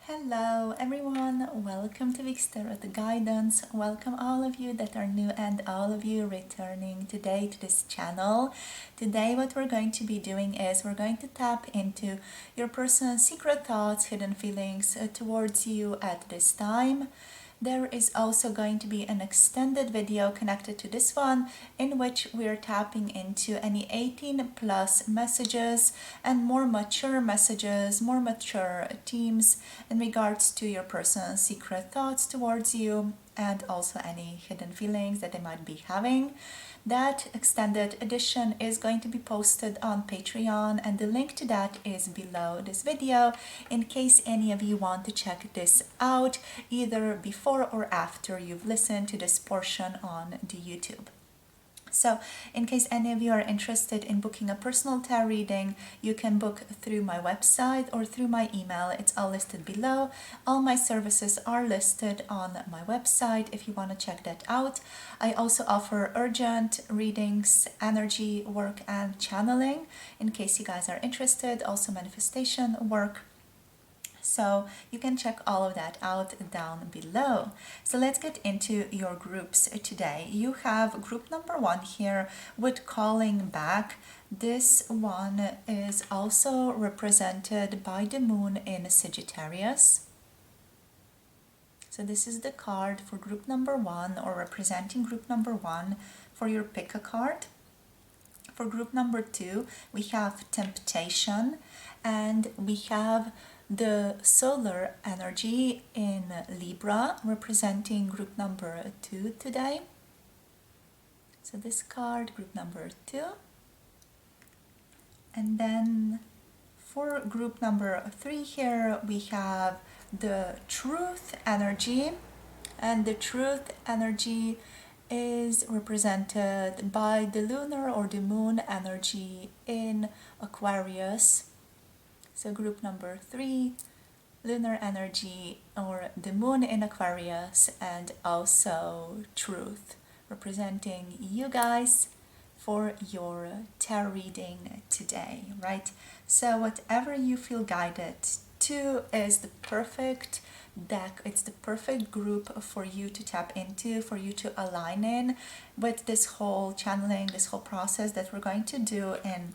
Hello everyone, welcome to Week's Tarot Guidance. Welcome all of you that are new and all of you returning today to this channel. Today what we're going to be doing is we're going to tap into your person's secret thoughts, hidden feelings towards you at this time. There is also going to be an extended video connected to this one in which we are tapping into any 18 plus messages and more mature messages, more mature themes in regards to your person's secret thoughts towards you and also any hidden feelings that they might be having. That extended edition is going to be posted on Patreon, and the link to that is below this video in case any of you want to check this out either before or after you've listened to this portion on the YouTube. So in case any of you are interested in booking a personal tarot reading, you can book through my website or through my email. It's all listed below. All my services are listed on my website if you want to check that out. I also offer urgent readings, energy work, and channeling in case you guys are interested. Also manifestation work. So you can check all of that out down below. So let's get into your groups today. You have group number 1 here with calling back. This one is also represented by the moon in Sagittarius. So this is the card for group number 1, or representing group number 1 for your pick a card. For group number 2, we have temptation, and we have the solar energy in Libra, representing group number 2 today. So this card, group number 2. And then for group number 3 here, we have the truth energy, and the truth energy is represented by the lunar or the moon energy in Aquarius. So group number 3, lunar energy or the moon in Aquarius, and also truth, representing you guys for your tarot reading today, right? So whatever you feel guided to is the perfect deck. It's the perfect group for you to tap into, for you to align in with this whole channeling, this whole process that we're going to do in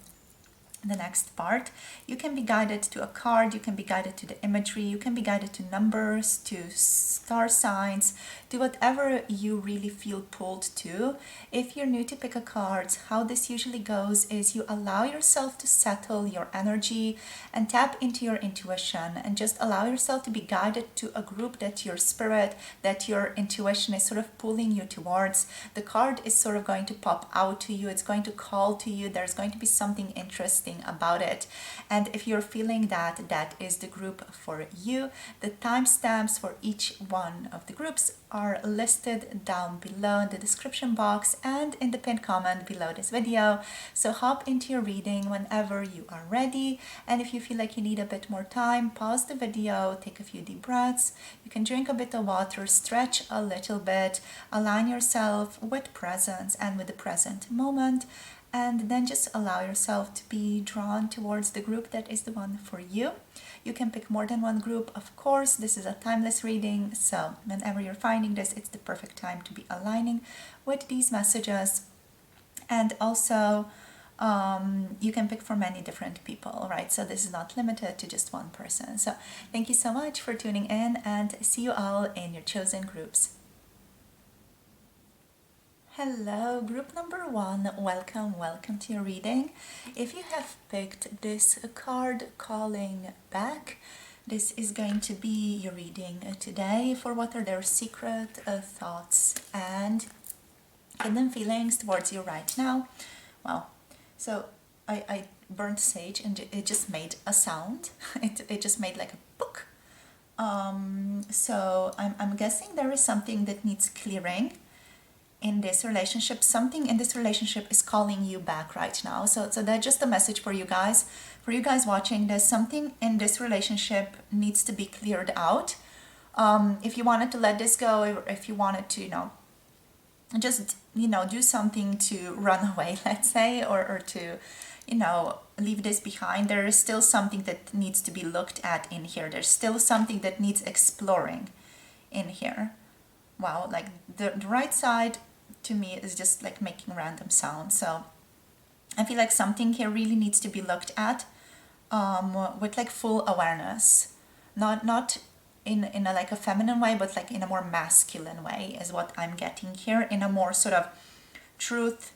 the next part. You can be guided to a card, you can be guided to the imagery, you can be guided to numbers, to star signs, to whatever you really feel pulled to. If you're new to pick a card, how this usually goes is you allow yourself to settle your energy and tap into your intuition, and just allow yourself to be guided to a group that your spirit, that your intuition is sort of pulling you towards. The card is sort of going to pop out to you, it's going to call to you, there's going to be something interesting about it. And if you're feeling that that is the group for you, the timestamps for each one of the groups are listed down below in the description box and in the pinned comment below this video. So hop into your reading whenever you are ready, and if you feel like you need a bit more time, pause the video, take a few deep breaths, you can drink a bit of water, stretch a little bit, align yourself with presence and with the present moment, and then just allow yourself to be drawn towards the group that is the one for you. You can pick more than one group, of course. This is a timeless reading, so whenever you're finding this, it's the perfect time to be aligning with these messages. And also, you can pick for many different people, right? So this is not limited to just one person. So thank you so much for tuning in, and see you all in your chosen groups. Hello, group number 1, welcome to your reading. If you have picked this card, calling back, this is going to be your reading today for what are their secret thoughts and hidden feelings towards you right now. Well, so I burnt sage and it just made a sound. It just made like a book. So I'm guessing there is something that needs clearing in this relationship. Something in this relationship is calling you back right now. So that's just a message for you guys. For you guys watching this, something in this relationship needs to be cleared out. If you wanted to let this go, or if you wanted to, just, do something to run away, let's say, or to, leave this behind. There is still something that needs to be looked at in here. There's still something that needs exploring in here. Wow, like the right side to me is just like making random sounds. So I feel like something here really needs to be looked at with like full awareness. Not in a like a feminine way, but like in a more masculine way is what I'm getting here, in a more sort of truth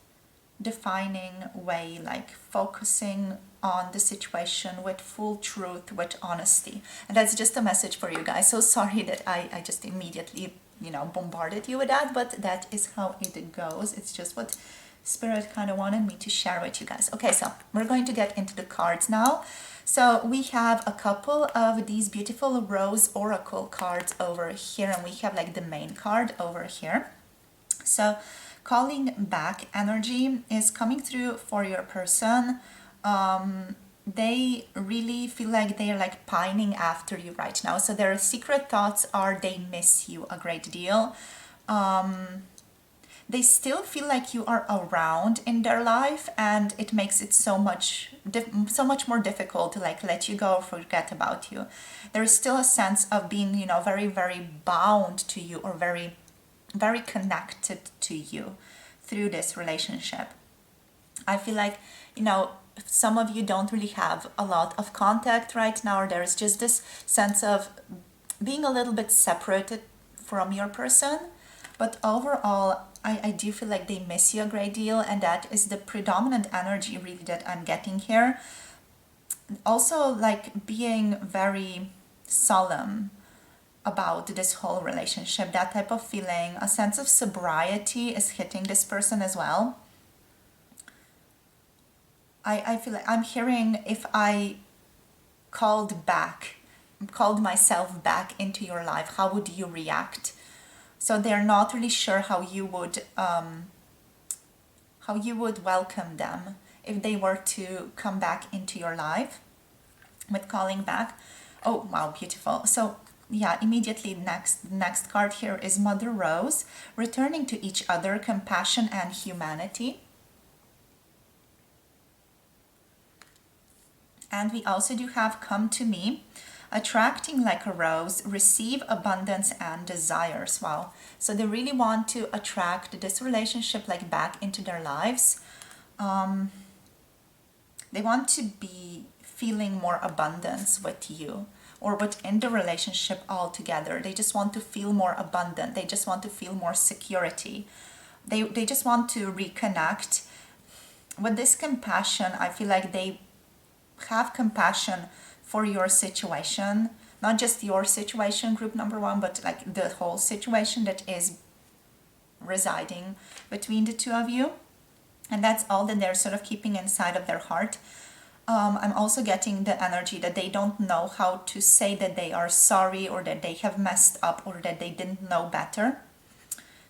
defining way, like focusing on the situation with full truth, with honesty. And that's just a message for you guys. So sorry that I just immediately, you know, bombarded you with that, but that is how it goes. It's just what Spirit kind of wanted me to share with you guys. Okay, so we're going to get into the cards now. So we have a couple of these beautiful Rose Oracle cards over here, and we have like the main card over here. So calling back energy is coming through for your person. They really feel like they're like pining after you right now. So their secret thoughts are they miss you a great deal. They still feel like you are around in their life, and it makes it so much more difficult to like let you go or forget about you. There is still a sense of being, you know, very, very bound to you, or very, very connected to you through this relationship. I feel like, you know, some of you don't really have a lot of contact right now, or there's just this sense of being a little bit separated from your person. But overall, I do feel like they miss you a great deal, and that is the predominant energy really that I'm getting here. Also, like being very solemn about this whole relationship, that type of feeling, a sense of sobriety is hitting this person as well. I feel like I'm hearing, if I called myself back into your life, how would you react? So they're not really sure how you would welcome them if they were to come back into your life with calling back. Oh wow, beautiful. So yeah, immediately next card here is Mother Rose, returning to each other, compassion and humanity. And we also do have Come to Me, attracting like a rose, receive abundance and desires. Wow. So they really want to attract this relationship like back into their lives. They want to be feeling more abundance with you, or within the relationship altogether. They just want to feel more abundant. They just want to feel more security. They just want to reconnect. With this compassion, I feel like they have compassion for your situation, not just your situation, group number one, but like the whole situation that is residing between the two of you. And that's all that they're sort of keeping inside of their heart. I'm also getting the energy that they don't know how to say that they are sorry, or that they have messed up, or that they didn't know better.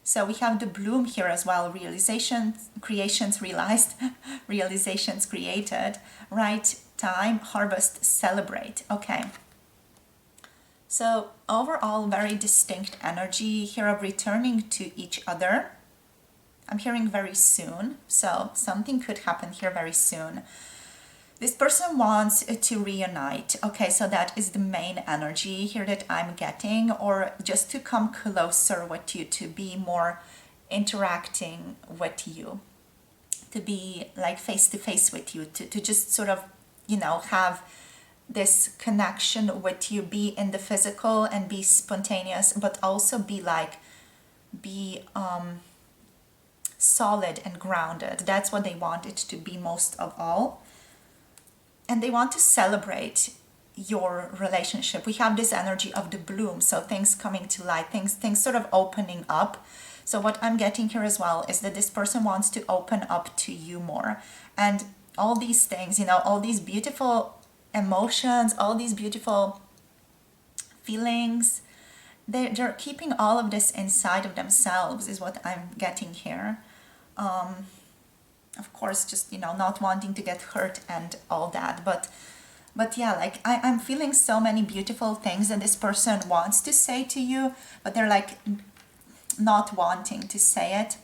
So we have the bloom here as well. Realizations, creations realized, realizations created, right time, harvest, celebrate. Okay. So overall, very distinct energy here of returning to each other. I'm hearing very soon. So something could happen here very soon. This person wants to reunite. Okay, so that is the main energy here that I'm getting, or just to come closer with you, to be more interacting with you, to be like face to face with you, to just sort of, you know, have this connection with you, be in the physical and be spontaneous, but also be solid and grounded. That's what they want it to be most of all. And they want to celebrate your relationship. We have this energy of the bloom, so things coming to light, things sort of opening up. So what I'm getting here as well is that this person wants to open up to you more. And all these things, you know, all these beautiful emotions, all these beautiful feelings, they're keeping all of this inside of themselves, is what I'm getting here. Of course, just, you know, not wanting to get hurt and all that, but yeah, like I'm feeling so many beautiful things that this person wants to say to you, but they're like not wanting to say it.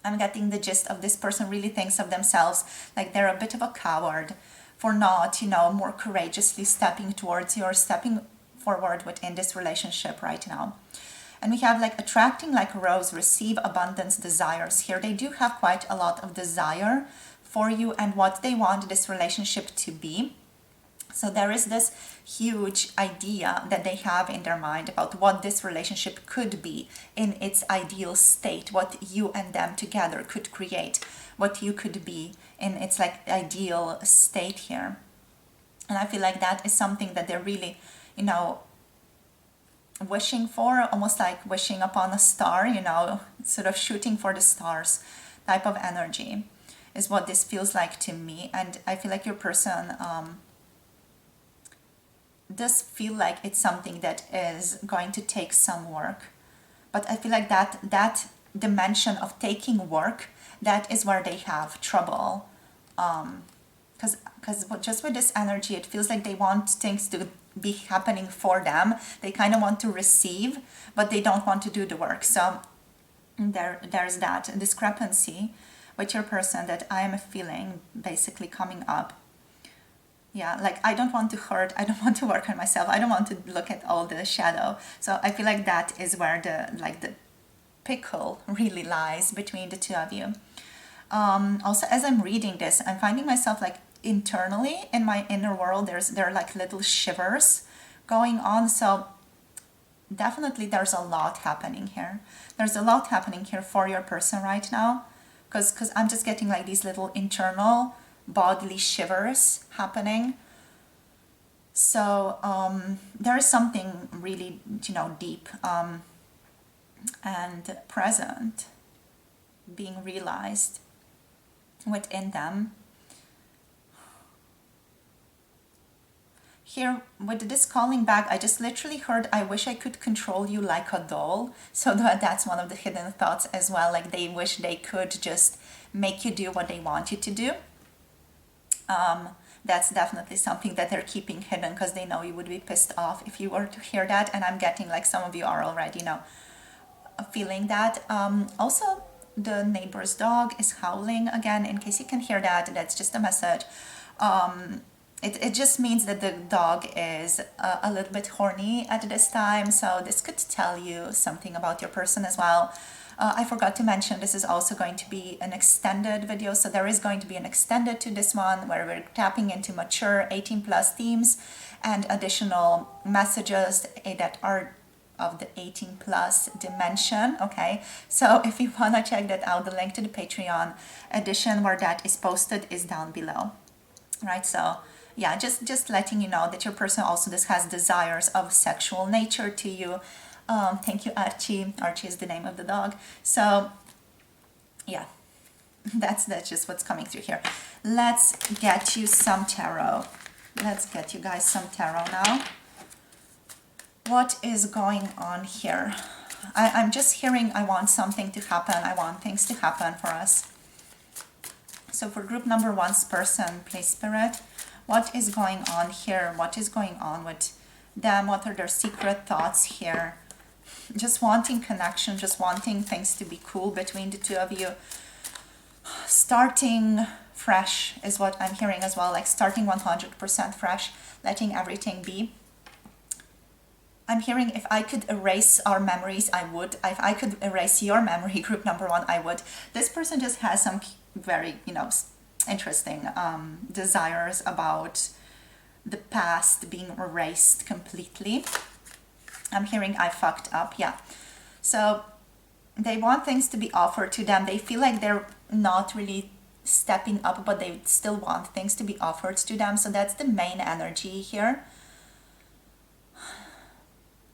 I'm getting the gist of this person really thinks of themselves like they're a bit of a coward for not, more courageously stepping towards you or stepping forward within this relationship right now. And we have like attracting like a rose, receive abundance, desires. Here they do have quite a lot of desire for you and what they want this relationship to be. So there is this huge idea that they have in their mind about what this relationship could be in its ideal state, what you and them together could create, what you could be in its like ideal state here. And I feel like that is something that they're really, wishing for, almost like wishing upon a star, sort of shooting for the stars type of energy is what this feels like to me. And I feel like your person does feel like it's something that is going to take some work. But I feel like that dimension of taking work, that is where they have trouble. Because just with this energy, it feels like they want things to be happening for them. They kind of want to receive, but they don't want to do the work. So there's that discrepancy with your person that I am feeling basically coming up. Yeah, like I don't want to hurt, I don't want to work on myself, I don't want to look at all the shadow. So I feel like that is where the pickle really lies between the two of you. Also, as I'm reading this, I'm finding myself like internally in my inner world, there are like little shivers going on. So definitely there's a lot happening here. There's a lot happening here for your person right now, because I'm just getting like these little internal bodily shivers happening. So there is something really, deep and present being realized within them. Here, with this calling back, I just literally heard, I wish I could control you like a doll. So that's one of the hidden thoughts as well. Like they wish they could just make you do what they want you to do. That's definitely something that they're keeping hidden because they know you would be pissed off if you were to hear that. And I'm getting like some of you are already, feeling that. Also, the neighbor's dog is howling again. In case you can hear that, that's just a message. It just means that the dog is a little bit horny at this time. So this could tell you something about your person as well. I forgot to mention this is also going to be an extended video. So there is going to be an extended to this one where we're tapping into mature 18 plus themes and additional messages that are of the 18 plus dimension. Okay, so if you want to check that out, the link to the Patreon edition where that is posted is down below. Right, so yeah, just letting you know that your person also this has desires of sexual nature to you. Thank you, Archie. Archie is the name of the dog. So yeah, that's just what's coming through here. Let's get you some tarot. Let's get you guys some tarot now. What is going on here? I'm just hearing I want something to happen. I want things to happen for us. So for group number one's person, please, Spirit, what is going on here? What is going on with them? What are their secret thoughts here? Just wanting connection, just wanting things to be cool between the two of you. Starting fresh is what I'm hearing as well, like starting 100% fresh, letting everything be. I'm hearing if I could erase our memories, I would. If I could erase your memory, group number one, I would. This person just has some very, interesting desires about the past being erased completely. I'm hearing I fucked up, yeah. So they want things to be offered to them. They feel like they're not really stepping up, but they still want things to be offered to them. So that's the main energy here.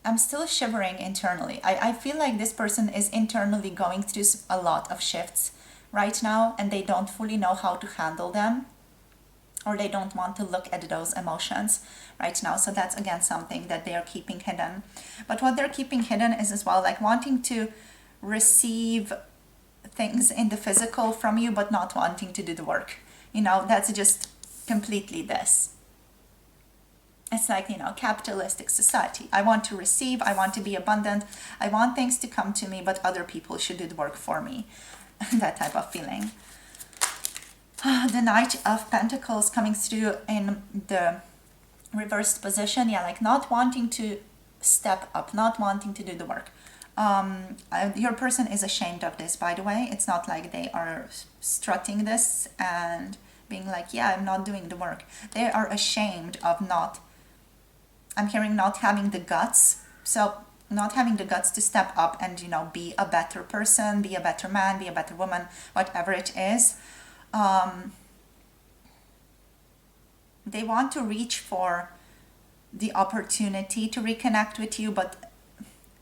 I'm still shivering internally. I feel like this person is internally going through a lot of shifts right now, and they don't fully know how to handle them, or they don't want to look at those emotions right now. So that's again something that they are keeping hidden. But what they're keeping hidden is as well like wanting to receive things in the physical from you, but not wanting to do the work. That's just completely this. It's like, capitalistic society. I want to receive, I want to be abundant, I want things to come to me, but other people should do the work for me. that type of feeling. The Knight of Pentacles coming through in the reversed position. Yeah, like not wanting to step up, not wanting to do the work. Your person is ashamed of this, by the way. It's not like they are strutting this and being like, yeah, I'm not doing the work. They are ashamed of not, I'm hearing not having the guts. So not having the guts to step up and, you know, be a better person, be a better man, be a better woman, whatever it is. They want to reach for the opportunity to reconnect with you, but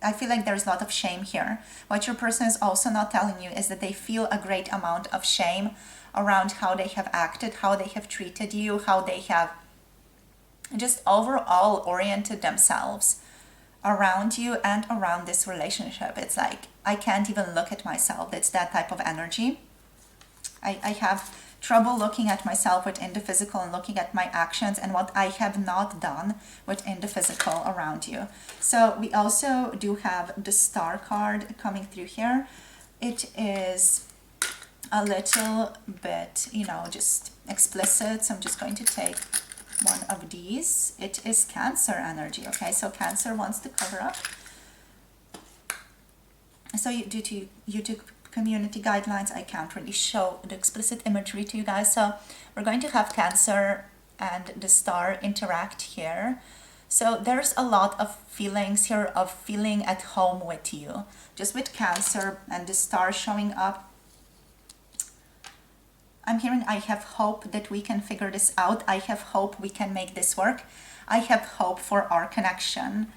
I feel like there's a lot of shame here. What your person is also not telling you is that they feel a great amount of shame around how they have acted, how they have treated you, how they have just overall oriented themselves around you and around this relationship. It's like, I can't even look at myself. It's that type of energy. I have trouble looking at myself within the physical and looking at my actions and what I have not done within the physical around you. So we also do have the Star card coming through here. It is a little bit, you know, just explicit. So I'm just going to take one of these. It is Cancer energy. Okay, so Cancer wants to cover up. So due to YouTube community guidelines, I can't really show the explicit imagery to you guys. So we're going to have Cancer and the Star interact here. So there's a lot of feelings here of feeling at home with you. Just with Cancer and the Star showing up, I'm hearing, I have hope that we can figure this out. I have hope we can make this work. I have hope for our connection.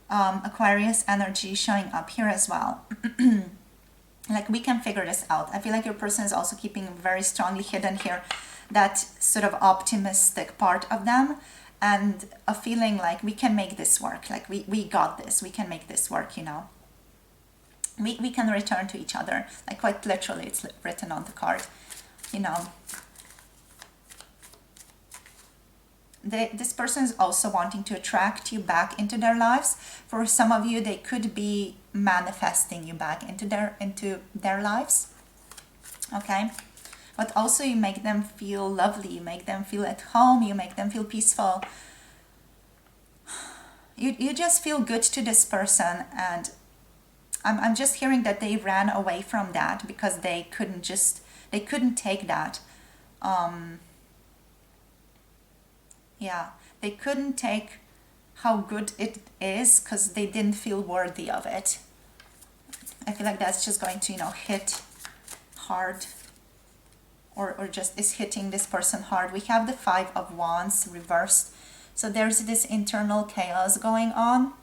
Aquarius energy showing up here as well. Like, we can figure this out. I feel like your person is also keeping very strongly hidden here that sort of optimistic part of them, and a feeling like we can make this work. Like, we got this. We can make this work, you know. We can return to each other. Like, quite literally, it's written on the card. You know, this person is also wanting to attract you back into their lives. For some of you, they could be manifesting you back into their lives. Okay, but also you make them feel lovely, you make them feel at home, you make them feel peaceful. You just feel good to this person, and I'm just hearing that they ran away from that because they couldn't take that. Yeah, they couldn't take how good it is because they didn't feel worthy of it. I feel like that's just going to, you know, hit hard, or just is hitting this person hard. We have the Five of Wands reversed. So there's this internal chaos going on.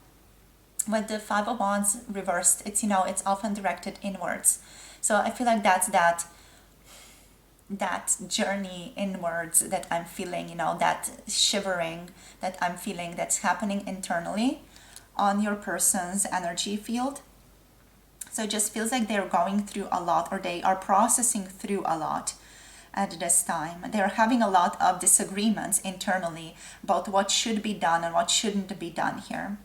With the Five of Wands reversed, it's, you know, it's often directed inwards. So I feel like that's that journey inwards that I'm feeling, you know, that shivering that I'm feeling that's happening internally on your person's energy field. So it just feels like they're going through a lot, or they are processing through a lot at this time. They're having a lot of disagreements internally about what should be done and what shouldn't be done here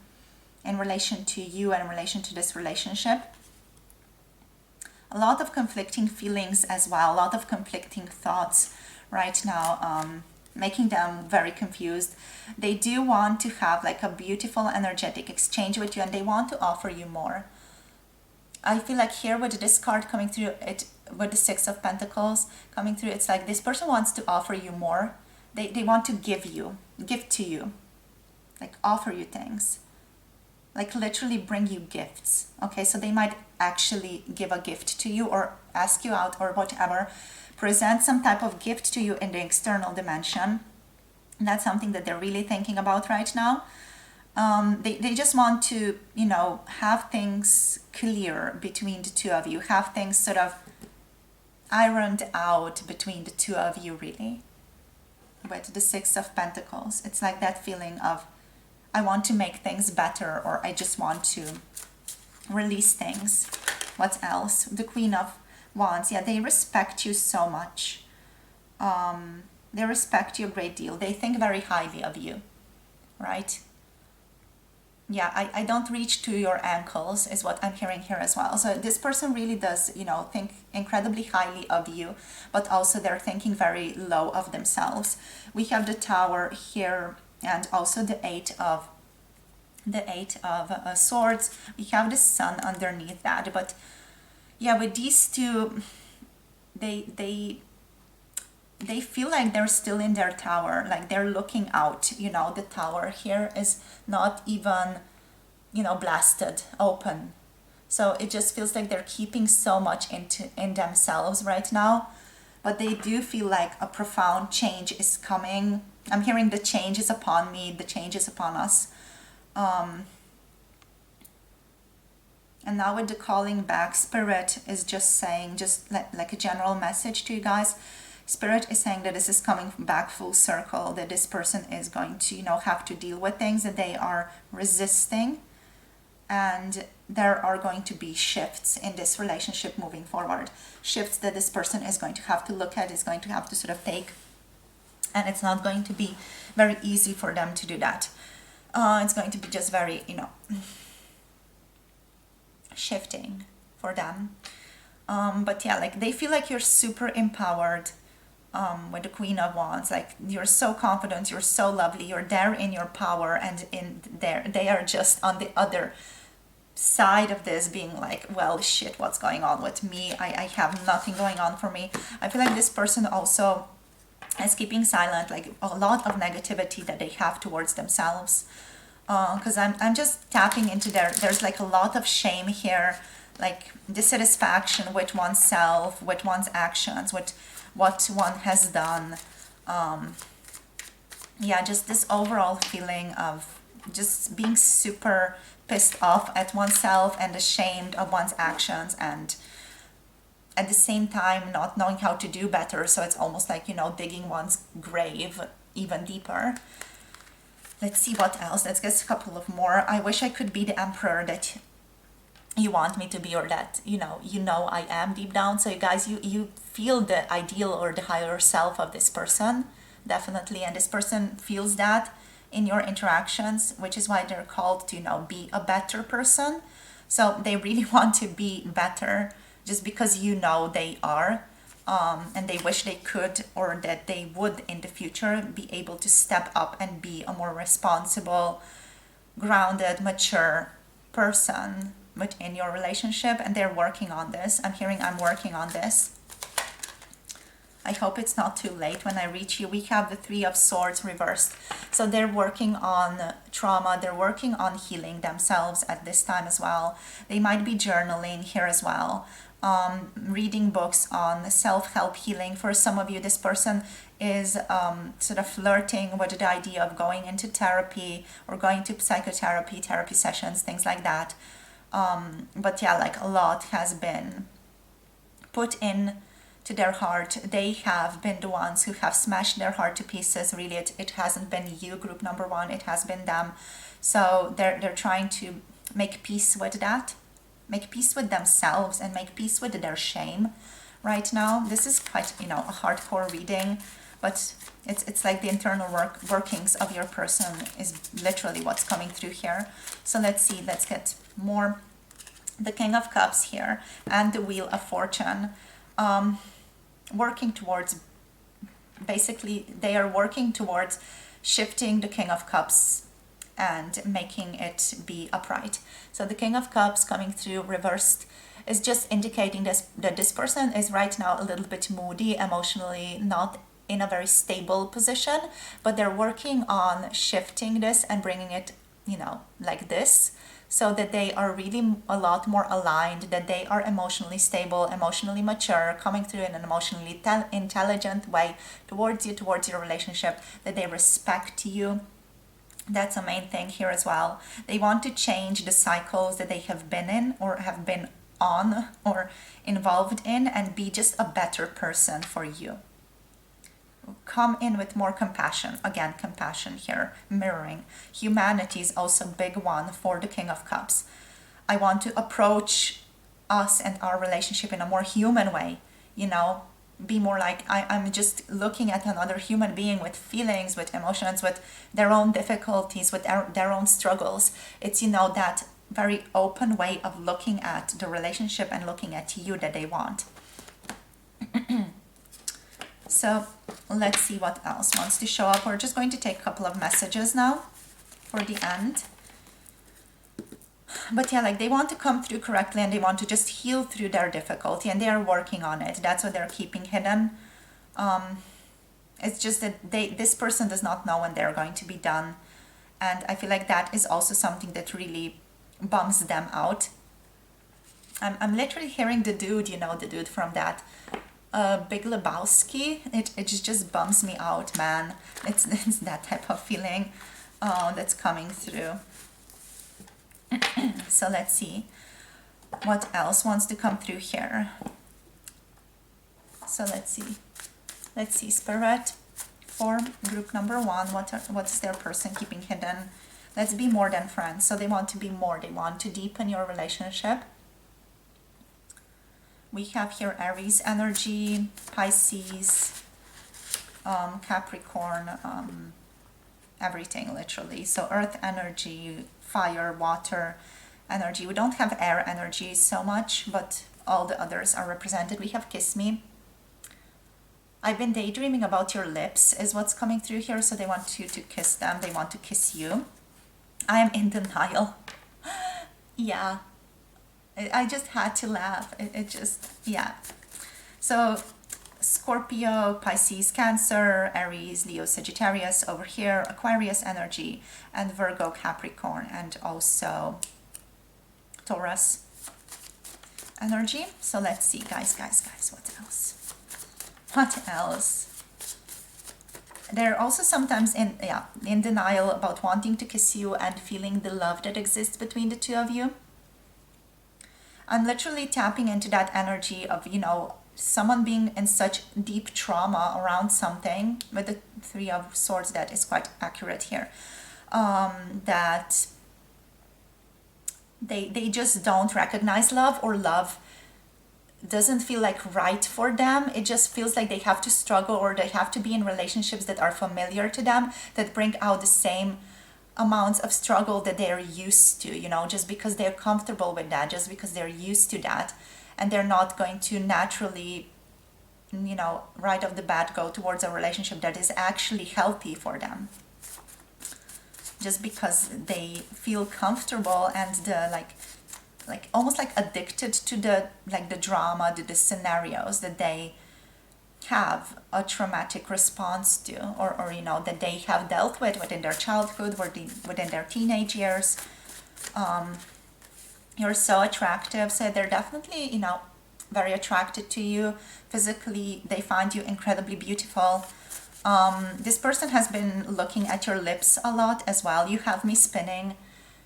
in relation to you and in relation to this relationship. A lot of conflicting feelings as well, a lot of conflicting thoughts right now, making them very confused. They do want to have like a beautiful energetic exchange with you, and they want to offer you more. I feel like here with this card coming through, it with the Six of Pentacles coming through, it's like this person wants to offer you more. They want to give to you, like offer you things. Like literally bring you gifts. Okay, so they might actually give a gift to you or ask you out or whatever. Present some type of gift to you in the external dimension. And that's something that they're really thinking about right now. They just want to, you know, have things clear between the two of you. Have things sort of ironed out between the two of you, really. With the Six of Pentacles. It's like that feeling of, I want to make things better, or I just want to release things. What else? The Queen of Wands. Yeah, they respect you so much. They respect you a great deal. They think very highly of you, right? Yeah, I don't reach to your ankles is what I'm hearing here as well. So this person really does, think incredibly highly of you, but also they're thinking very low of themselves. We have the Tower here, and also the eight of swords. We have the Sun underneath that. But yeah, with these two, they feel like they're still in their tower, like they're looking out. The tower here is not even, blasted open. So it just feels like they're keeping so much in themselves right now. But they do feel like a profound change is coming. I'm hearing the change is upon me, the change is upon us. And now with the calling back, Spirit is just saying, just like a general message to you guys. Spirit is saying that this is coming back full circle, that this person is going to, have to deal with things that they are resisting. And there are going to be shifts in this relationship moving forward. Shifts that this person is going to have to look at, is going to have to sort of take. And it's not going to be very easy for them to do that. It's going to be just very, shifting for them. But yeah, like they feel like you're super empowered with the Queen of Wands. Like you're so confident, you're so lovely, you're there in your power, and in there they are just on the other side of this being like, well, shit, what's going on with me? I have nothing going on for me. I feel like this person also is keeping silent, like a lot of negativity that they have towards themselves. Because I'm just tapping into there's like a lot of shame here, like dissatisfaction with oneself, with one's actions, with what one has done. Yeah, just this overall feeling of just being super pissed off at oneself and ashamed of one's actions, and at the same time not knowing how to do better. So it's almost like, digging one's grave even deeper. Let's see what else. Let's get a couple of more. I wish I could be the emperor that you want me to be, or that I am deep down. So you guys, you feel the ideal or the higher self of this person, definitely, and this person feels that in your interactions, which is why they're called to be a better person. So they really want to be better just because they are. And they wish they could, or that they would in the future be able to step up and be a more responsible, grounded, mature person within your relationship. And they're working on this. I'm working on this. I hope it's not too late when I reach you. We have the Three of Swords reversed. So they're working on trauma. They're working on healing themselves at this time as well. They might be journaling here as well. Reading books on self-help healing. For some of you, this person is sort of flirting with the idea of going into therapy or going to psychotherapy, therapy sessions, things like that. But yeah, like a lot has been put in to their heart. They have been the ones who have smashed their heart to pieces. Really, it hasn't been you, group number one, it has been them. So they're trying to make peace with that. Make peace with themselves and make peace with their shame right now. This is quite, a hardcore reading, but it's like the internal workings of your person is literally what's coming through here. So let's see, let's get more. The King of Cups here and the Wheel of Fortune. Working towards, basically, they are working towards shifting the King of Cups and making it be upright. So the King of Cups coming through reversed is just indicating that this person is right now a little bit moody, emotionally not in a very stable position, but they're working on shifting this and bringing it, like this, so that they are really a lot more aligned, that they are emotionally stable, emotionally mature, coming through in an emotionally intelligent way towards you, towards your relationship, that they respect you. That's a main thing here as well. They want to change the cycles that they have been in or have been on or involved in and be just a better person for you. Come in with more compassion. Again, compassion here, mirroring. Humanity is also a big one for the King of Cups. I want to approach us and our relationship in a more human way, be more like I'm just looking at another human being with feelings, with emotions, with their own difficulties, with their own struggles. It's, that very open way of looking at the relationship and looking at you that they want. So let's see what else wants to show up. We're just going to take a couple of messages now for the end. But yeah, like they want to come through correctly and they want to just heal through their difficulty, and they are working on it. That's what they're keeping hidden. It's just that this person does not know when they're going to be done. And I feel like that is also something that really bums them out. I'm literally hearing the dude, the dude from that Big Lebowski. It just bums me out, man. It's that type of feeling that's coming through. So let's see what else wants to come through here. So let's see, Spirit, for group number 1, what's their person keeping hidden? Let's be more than friends. So they want to be more, they want to deepen your relationship. We have here Aries energy, Pisces, Capricorn, everything literally. So earth energy, fire, water energy. We don't have air energy so much, but all the others are represented. We have Kiss Me. I've been daydreaming about your lips is what's coming through here. So they want you to kiss them. They want to kiss you. I am in denial. Yeah. I just had to laugh. It just, yeah. So Scorpio, Pisces, Cancer, Aries, Leo, Sagittarius over here, Aquarius energy, and Virgo, Capricorn, and also Taurus energy. So let's see, guys, what else? What else? They're also sometimes in denial about wanting to kiss you and feeling the love that exists between the two of you. I'm literally tapping into that energy of, someone being in such deep trauma around something, with the 3 of Swords. That is quite accurate here. That they just don't recognize love, or love doesn't feel like right for them. It just feels like they have to struggle, or they have to be in relationships that are familiar to them, that bring out the same amounts of struggle that they're used to, just because they're comfortable with that, just because they're used to that, and they're not going to naturally, right off the bat go towards a relationship that is actually healthy for them, just because they feel comfortable and the like almost like addicted to the drama, to the scenarios that they have a traumatic response to, or that they have dealt with within their childhood, or within their teenage years. You're so attractive, so they're definitely very attracted to you physically. They find you incredibly beautiful. This person has been looking at your lips a lot as well. You have me spinning,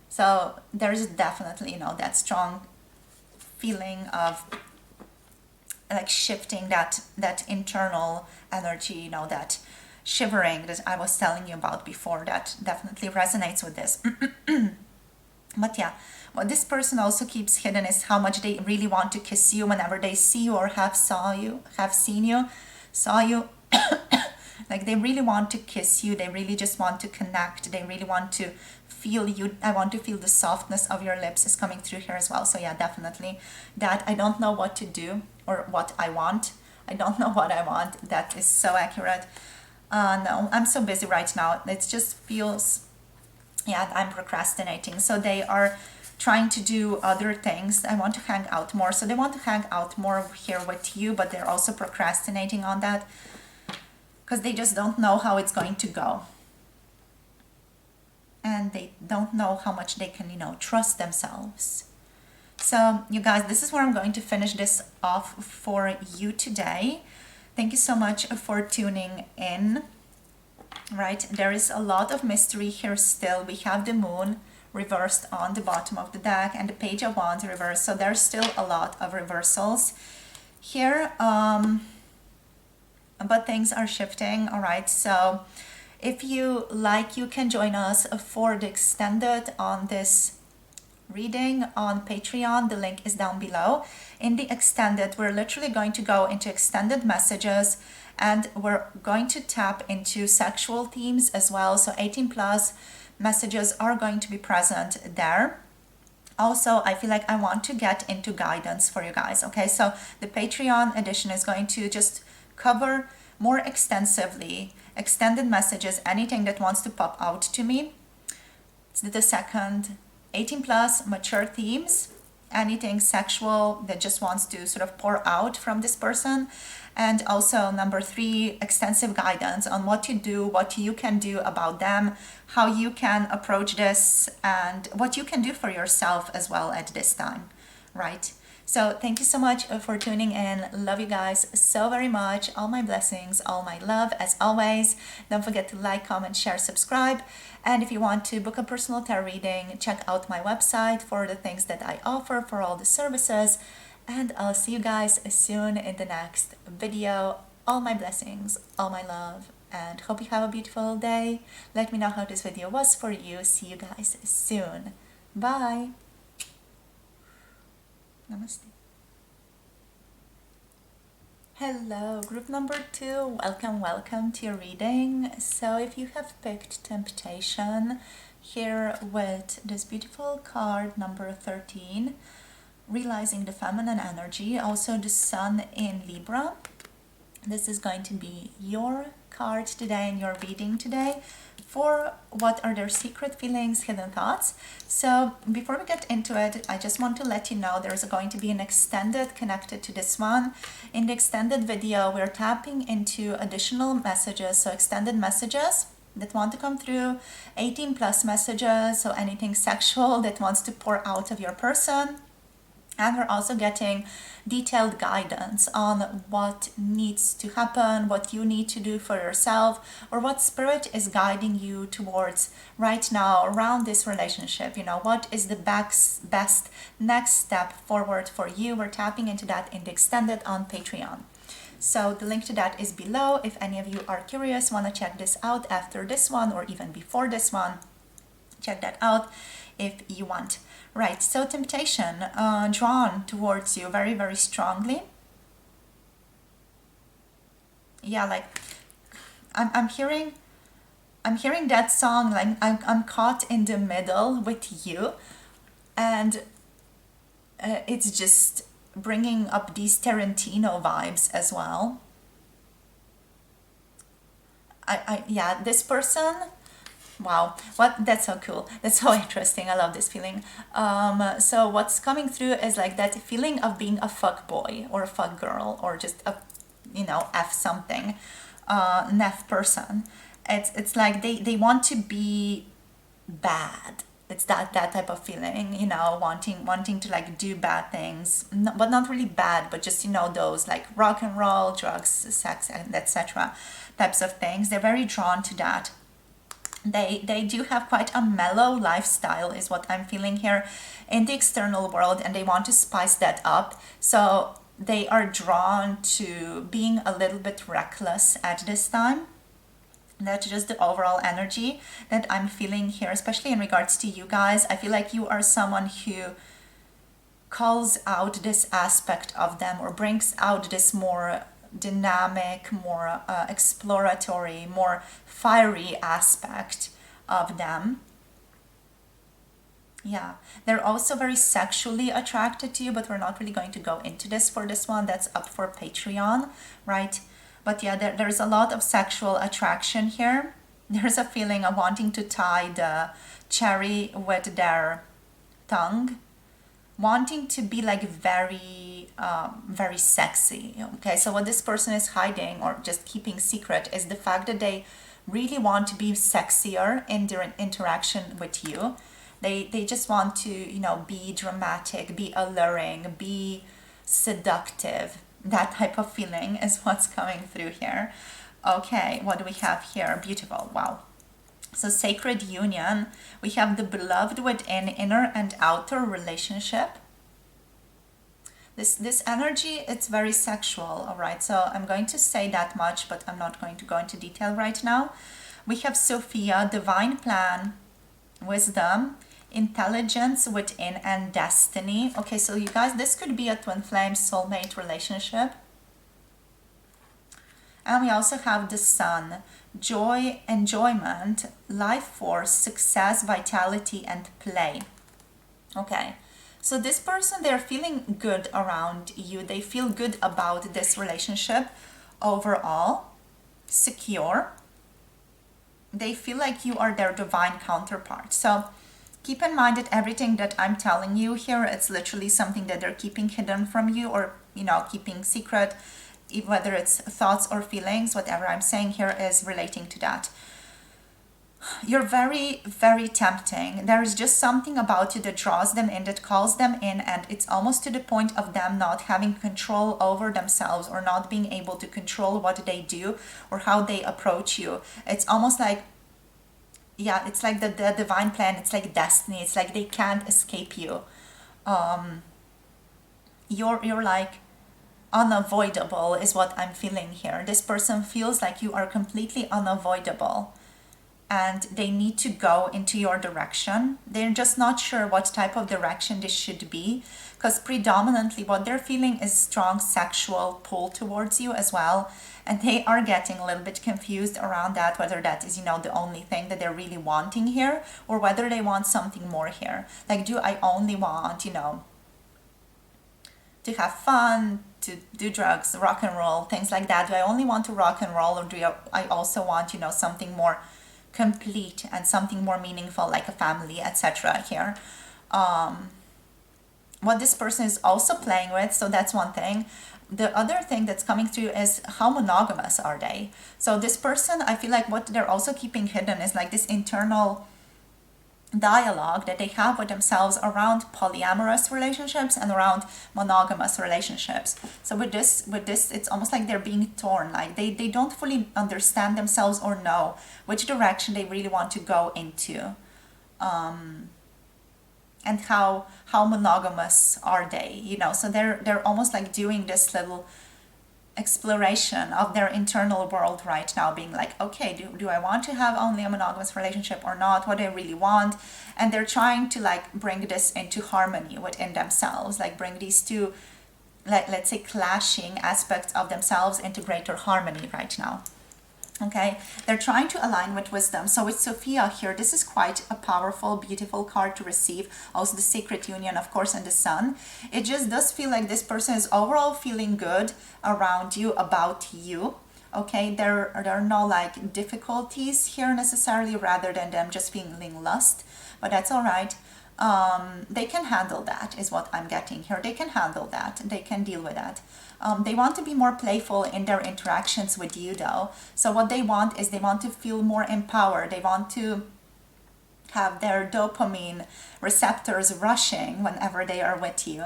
so there's definitely that strong feeling of shifting that internal energy, that shivering that I was telling you about before. That definitely resonates with this. But yeah, what this person also keeps hidden is how much they really want to kiss you whenever they see you, or have seen you like they really want to kiss you. They really just want to connect. They really want to feel you. I want to feel the softness of your lips is coming through here as well. So yeah, definitely that. I don't know what to do, or what I want. I don't know what I want. That is so accurate. No, I'm so busy right now. It just feels, yeah, I'm procrastinating. So they are trying to do other things. I want to hang out more. So they want to hang out more here with you, but they're also procrastinating on that because they just don't know how it's going to go. And they don't know how much they can, trust themselves. So you guys, this is where I'm going to finish this off for you today. Thank you so much for tuning in. Right, there is a lot of mystery here still. We have the moon reversed on the bottom of the deck, and the page of wands reversed. So there's still a lot of reversals here. But things are shifting. All right, so if you like, you can join us for the extended on this reading on Patreon. The link is down below. In the extended, we're literally going to go into extended messages, and we're going to tap into sexual themes as well. So 18 plus messages are going to be present there. Also, I feel like I want to get into guidance for you guys. Okay, so the Patreon edition is going to just cover more extensively extended messages, anything that wants to pop out to me. It's the second, 18 plus mature themes, anything sexual that just wants to sort of pour out from this person. And also number 3, extensive guidance on what to do, what you can do about them, how you can approach this, and what you can do for yourself as well at this time, right? So thank you so much for tuning in. Love you guys so very much. All my blessings, all my love as always. Don't forget to like, comment, share, subscribe. And if you want to book a personal tarot reading, check out my website for the things that I offer, for all the services. And I'll see you guys soon in the next video. All my blessings, all my love, and hope you have a beautiful day. Let me know how this video was for you. See you guys soon. Bye. Namaste. Hello, group number 2. Welcome to your reading. So if you have picked Temptation here with this beautiful card number 13, realizing the feminine energy, also the sun in Libra, this is going to be your card today and your reading today for what are their secret feelings, hidden thoughts. So before we get into it, I just want to let you know there's going to be an extended connected to this one. In the extended video, we're tapping into additional messages, so extended messages that want to come through, 18 plus messages, so anything sexual that wants to pour out of your person. And we're also getting detailed guidance on what needs to happen, what you need to do for yourself, or what spirit is guiding you towards right now around this relationship. You know, what is the best next step forward for you? We're tapping into that in the extended on Patreon. So the link to that is below. If any of you are curious, want to check this out after this one or even before this one, check that out if you want. Right, so Temptation, drawn towards you very, very strongly. Yeah, like I'm hearing that song, like I'm caught in the middle with you, and it's just bringing up these Tarantino vibes as well. Yeah, this person. Wow, that's so cool. That's so interesting. I love this feeling. So what's coming through is like that feeling of being a fuck boy or a fuck girl or just a, you know, F something, F person. It's like they want to be bad. It's that type of feeling, you know, wanting to like do bad things, but not really bad, but just, you know, those like rock and roll, drugs, sex, and etc. types of things. They're very drawn to that. They do have quite a mellow lifestyle is what I'm feeling here in the external world, and they want to spice that up. So they are drawn to being a little bit reckless at this time. That's just the overall energy that I'm feeling here, especially in regards to you guys. I feel like you are someone who calls out this aspect of them or brings out this more dynamic, more exploratory, more fiery aspect of them. Yeah, they're also very sexually attracted to you, but we're not really going to go into this for this one. That's up for Patreon, right? But yeah, there's a lot of sexual attraction here. There's a feeling of wanting to tie the cherry with their tongue, wanting to be like very very sexy. Okay, so what this person is hiding or just keeping secret is the fact that they really want to be sexier in their interaction with you. They just want to, you know, be dramatic, be alluring, be seductive. That type of feeling is what's coming through here. Okay, what do we have here? Beautiful. Wow. So sacred union, we have the beloved within, inner and outer relationship. This energy, it's very sexual, all right? So I'm going to say that much, but I'm not going to go into detail right now. We have Sophia, divine plan, wisdom, intelligence within, and destiny. Okay, so you guys, this could be a twin flame soulmate relationship. And we also have the sun, joy, enjoyment, life force, success, vitality, and play. Okay, so this person, they're feeling good around you. They feel good about this relationship overall, secure. They feel like you are their divine counterpart. So keep in mind that everything that I'm telling you here, it's literally something that they're keeping hidden from you, or, you know, keeping secret, whether it's thoughts or feelings. Whatever I'm saying here is relating to that. You're very, very tempting. There is just something about you that draws them in, that calls them in, and it's almost to the point of them not having control over themselves, or not being able to control what they do or how they approach you. It's almost like, yeah, it's like the divine plan. It's like destiny. It's like they can't escape you. You're like unavoidable is what I'm feeling here. This person feels like you are completely unavoidable, and they need to go into your direction. They're just not sure what type of direction this should be, because predominantly what they're feeling is strong sexual pull towards you as well. And they are getting a little bit confused around that, whether that is, you know, the only thing that they're really wanting here, or whether they want something more here. Like, do I only want, you know, to have fun, to do drugs, rock and roll, things like that? Do I only want to rock and roll, or do I also want, you know, something more complete and something more meaningful, like a family, etc. here? What this person is also playing with, so that's one thing. The other thing that's coming through is how monogamous are they? So this person, I feel like what they're also keeping hidden is like this internal dialogue that they have with themselves around polyamorous relationships and around monogamous relationships. So with this, it's almost like they're being torn. Like they don't fully understand themselves or know which direction they really want to go into. And how monogamous are they, you know? So they're almost like doing this little exploration of their internal world right now, being like, okay, do I want to have only a monogamous relationship or not? What do I really want? And they're trying to like bring this into harmony within themselves, like bring these two, let's say, clashing aspects of themselves into greater harmony right now. Okay, they're trying to align with wisdom. So with Sophia here, this is quite a powerful, beautiful card to receive. Also the Sacred Union, of course, and the Sun. It just does feel like this person is overall feeling good around you, about you. Okay, there are no like difficulties here necessarily, rather than them just feeling lust, but that's all right. They can handle that, is what I'm getting here. They can handle that. They can deal with that. They want to be more playful in their interactions with you, though. So what they want is they want to feel more empowered. They want to have their dopamine receptors rushing whenever they are with you.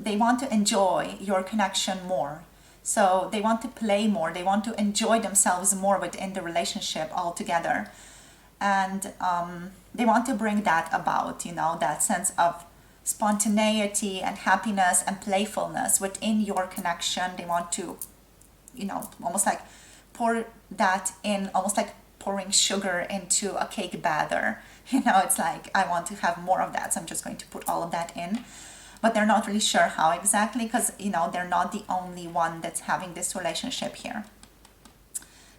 They want to enjoy your connection more. So they want to play more. They want to enjoy themselves more within the relationship altogether. And they want to bring that about, you know, that sense of spontaneity and happiness and playfulness within your connection. They want to, you know, almost like pour that in, almost like pouring sugar into a cake batter. You know, it's like, I want to have more of that, so I'm just going to put all of that in. But they're not really sure how exactly, because, you know, they're not the only one that's having this relationship here.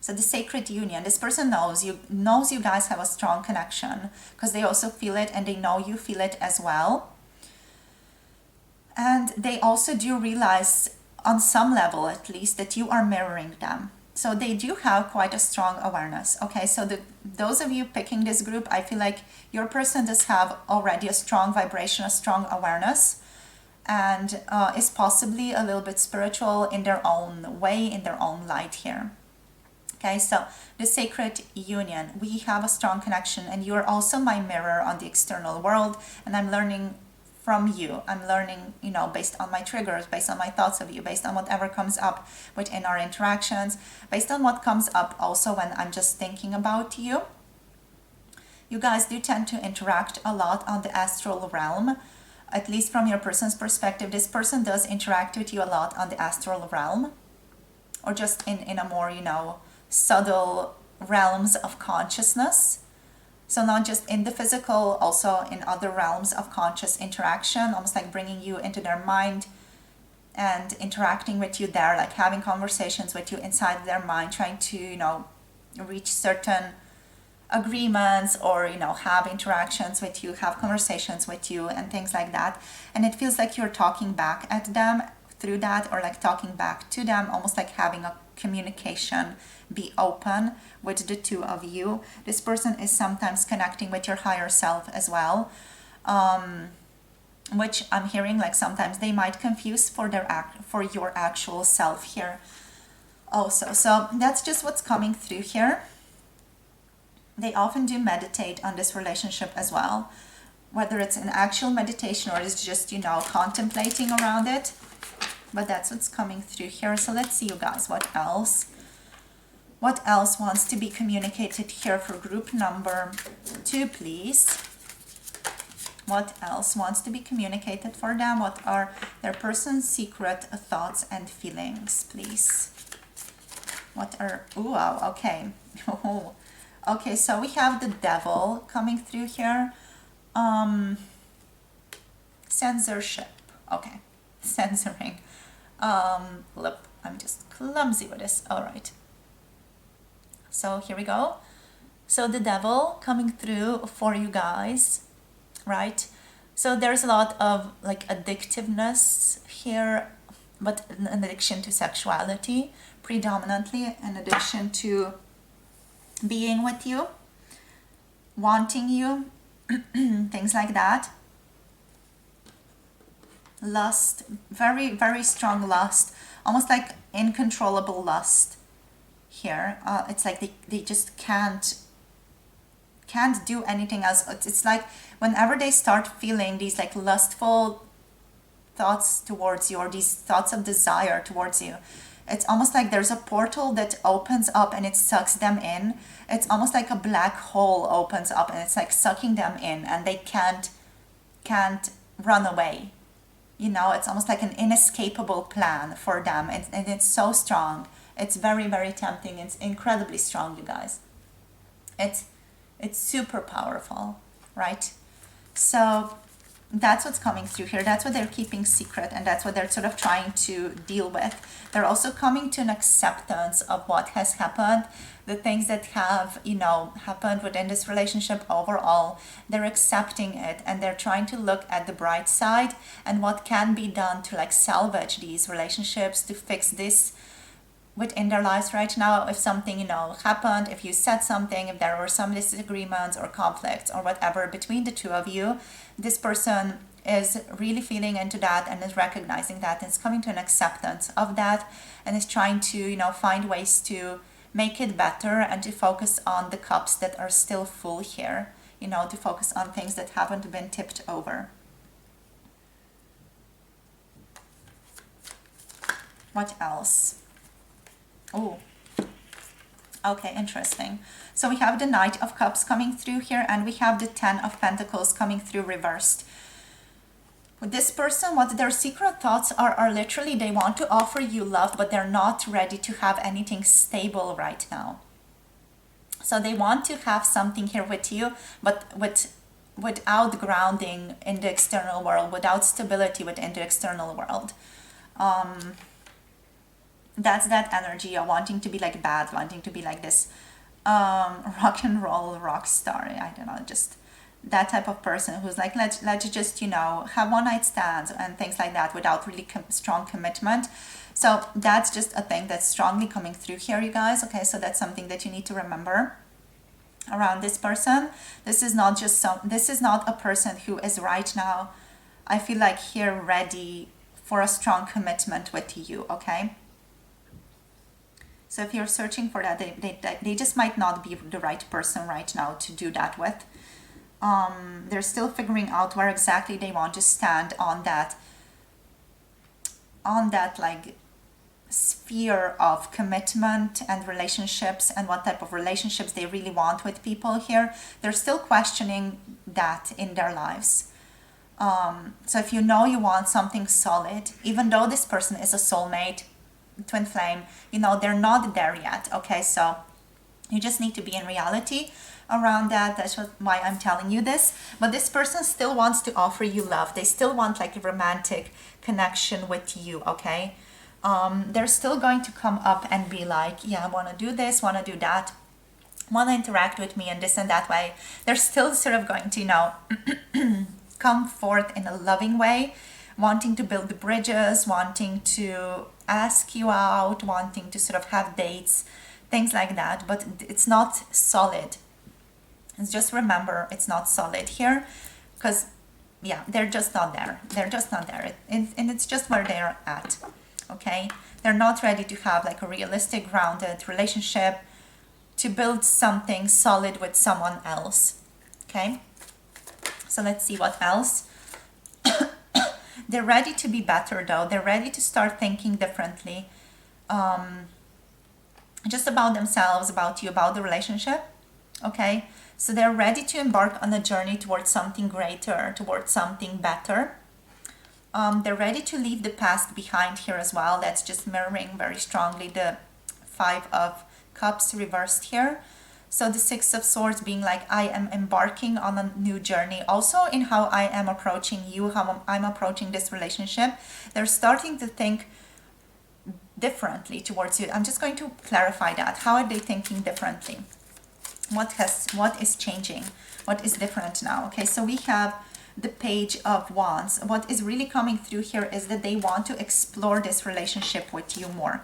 So the Sacred Union, this person knows you guys have a strong connection, because they also feel it, and they know you feel it as well. And they also do realize, on some level at least, that you are mirroring them. So they do have quite a strong awareness. Okay, so those of you picking this group, I feel like your person does have already a strong vibration, a strong awareness, and is possibly a little bit spiritual in their own way, in their own light here. Okay, so the Sacred Union, we have a strong connection, and you are also my mirror on the external world, and I'm learning from you. I'm learning, you know, based on my triggers, based on my thoughts of you, based on whatever comes up within our interactions, based on what comes up also when I'm just thinking about you. You guys do tend to interact a lot on the astral realm, at least from your person's perspective. This person does interact with you a lot on the astral realm, or just in a more, you know, subtle realms of consciousness. So not just in the physical, also in other realms of conscious interaction, almost like bringing you into their mind and interacting with you there, like having conversations with you inside their mind, trying to, reach certain agreements, or have interactions with you, have conversations with you, and things like that. And it feels like you're talking back at them through that, or like talking back to them, almost like having a communication be open with the two of you. This person is sometimes connecting with your higher self as well, which I'm hearing like sometimes they might confuse for your actual self here also. So that's just what's coming through here. They often do meditate on this relationship as well, whether it's an actual meditation or it's just, contemplating around it. But that's what's coming through here. So let's see, you guys, what else? What else wants to be communicated here for group number 2, please? What else wants to be communicated for them? What are their person's secret thoughts and feelings, please? What are... Ooh, wow, okay. Okay, so we have the devil coming through here. Censorship. Okay, censoring. Look, I'm just clumsy with this. All right. So here we go. So the devil coming through for you guys, right? So there's a lot of like addictiveness here, but an addiction to sexuality, predominantly an addiction to being with you, wanting you, things like that. Lust, very, very strong lust, almost like uncontrollable lust here. It's like they just can't do anything else. It's like whenever they start feeling these like lustful thoughts towards you, or these thoughts of desire towards you, it's almost like there's a portal that opens up and it sucks them in. It's almost like a black hole opens up and it's like sucking them in, and they can't run away. It's almost like an inescapable plan for them, and it's so strong. It's very, very tempting. It's incredibly strong, you guys. It's super powerful, right? So that's what's coming through here. That's what they're keeping secret, and that's what they're sort of trying to deal with. They're also coming to an acceptance of what has happened, the things that have, happened within this relationship overall. They're accepting it, and they're trying to look at the bright side and what can be done to like salvage these relationships, to fix this within their lives right now. If something, happened, if you said something, if there were some disagreements or conflicts or whatever between the two of you, this person is really feeling into that and is recognizing that and is coming to an acceptance of that, and is trying to, find ways to make it better and to focus on the cups that are still full here, to focus on things that haven't been tipped over. What else? Oh, okay, interesting. So we have the Knight of Cups coming through here, and we have the Ten of Pentacles coming through reversed. With this person, what their secret thoughts are literally they want to offer you love, but they're not ready to have anything stable right now. So they want to have something here with you, but without grounding in the external world, without stability within the external world. That's that energy of wanting to be like bad, wanting to be like this rock and roll rock star. I don't know, just that type of person who's like, let's just, have one night stands and things like that without really strong commitment. So that's just a thing that's strongly coming through here, you guys. Okay, so that's something that you need to remember around this person. This is not a person who is right now, I feel like, here ready for a strong commitment with you, okay? So if you're searching for that, they just might not be the right person right now to do that with. They're still figuring out where exactly they want to stand on that like sphere of commitment and relationships, and what type of relationships they really want with people here. They're still questioning that in their lives. So if you want something solid, even though this person is a soulmate, twin flame, they're not there yet. Okay, so you just need to be in reality. around that. That's why I'm telling you this. But this person still wants to offer you love. They still want like a romantic connection with you, okay? They're still going to come up and be like, yeah, I want to do this, want to do that, want to interact with me and this and that way. They're still sort of going to, you know, come forth in a loving way, wanting to build the bridges, wanting to ask you out, wanting to sort of have dates, things like that. But it's not solid. It's just remember, it's not solid here, because yeah, they're just not there. They're just not there. And it's just where they're at. Okay, they're not ready to have like a realistic, grounded relationship, to build something solid with someone else. Okay, so let's see what else. They're ready to be better though. They're ready to start thinking differently, just about themselves, about you, about the relationship. Okay, so they're ready to embark on a journey towards something greater, towards something better. They're ready to leave the past behind here as well. That's just mirroring very strongly the 5 of Cups reversed here. So the 6 of Swords being like, I am embarking on a new journey. Also in how I am approaching you, how I'm approaching this relationship. They're starting to think differently towards you. I'm just going to clarify that. How are they thinking differently? What is changing? What is different now? Okay, so we have the Page of Wands. What is really coming through here is that they want to explore this relationship with you more.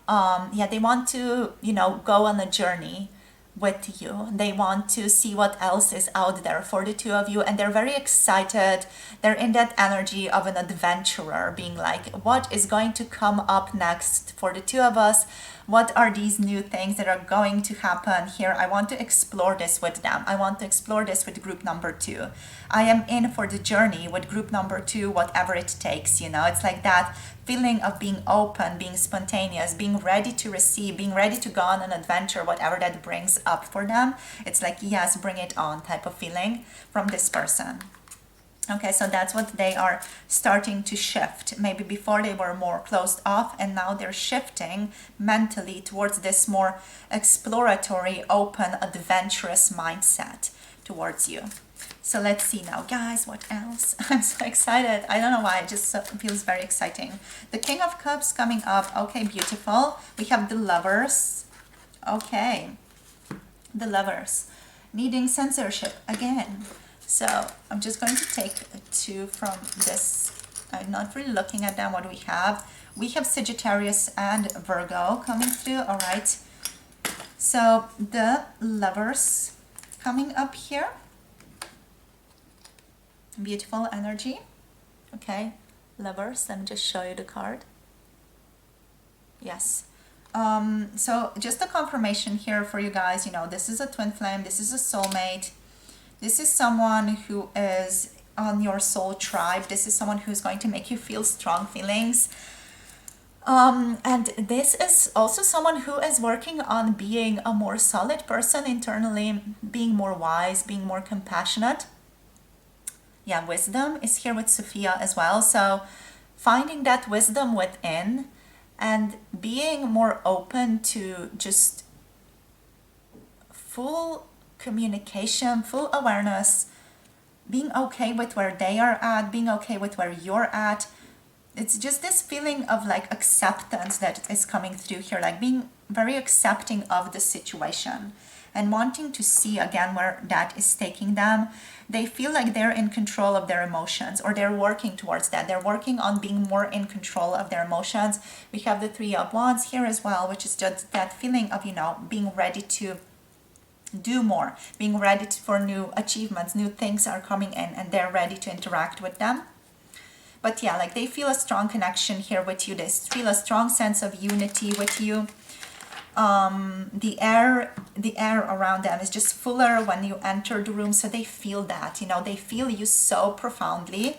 Yeah, they want to, you know, go on a journey with you. They want to see what else is out there for the two of you, and they're very excited. They're in that energy of an adventurer, being like, what is going to come up next for the two of us? What are these new things that are going to happen here? I want to explore this with them. I want to explore this with group number 2. I am in for the journey with group number 2, whatever it takes, you know. It's like that feeling of being open, being spontaneous, being ready to receive, being ready to go on an adventure, whatever that brings up for them. It's like, yes, bring it on type of feeling from this person. Okay, so that's what they are starting to shift. Maybe before they were more closed off, and now they're shifting mentally towards this more exploratory, open, adventurous mindset towards you. So let's see now, guys, what else? I'm so excited. I don't know why, it just feels very exciting. The King of Cups coming up. Okay, beautiful. We have the Lovers. Okay, the Lovers. Needing censorship again. So I'm just going to take 2 from this. I'm not really looking at them. What do we have? We have Sagittarius and Virgo coming through. All right. So the Lovers coming up here. Beautiful energy. Okay. Lovers. Let me just show you the card. Yes. So just a confirmation here for you guys. You know, this is a twin flame. This is a soulmate. This is someone who is on your soul tribe. This is someone who's going to make you feel strong feelings. And this is also someone who is working on being a more solid person internally, being more wise, being more compassionate. Yeah, wisdom is here with Sophia as well. So finding that wisdom within and being more open to just full communication, full awareness, being okay with where they are at, being okay with where you're at. It's just this feeling of like acceptance that is coming through here, like being very accepting of the situation and wanting to see again where that is taking them. They feel like they're in control of their emotions, or they're working towards that. They're working on being more in control of their emotions. We have the 3 of Wands here as well, which is just that feeling of, you know, being ready to do more, being ready for new achievements. New things are coming in and they're ready to interact with them. But yeah, like they feel a strong connection here with you. They feel a strong sense of unity with you. The air around them is just fuller when you enter the room, so they feel that, you know, they feel you so profoundly.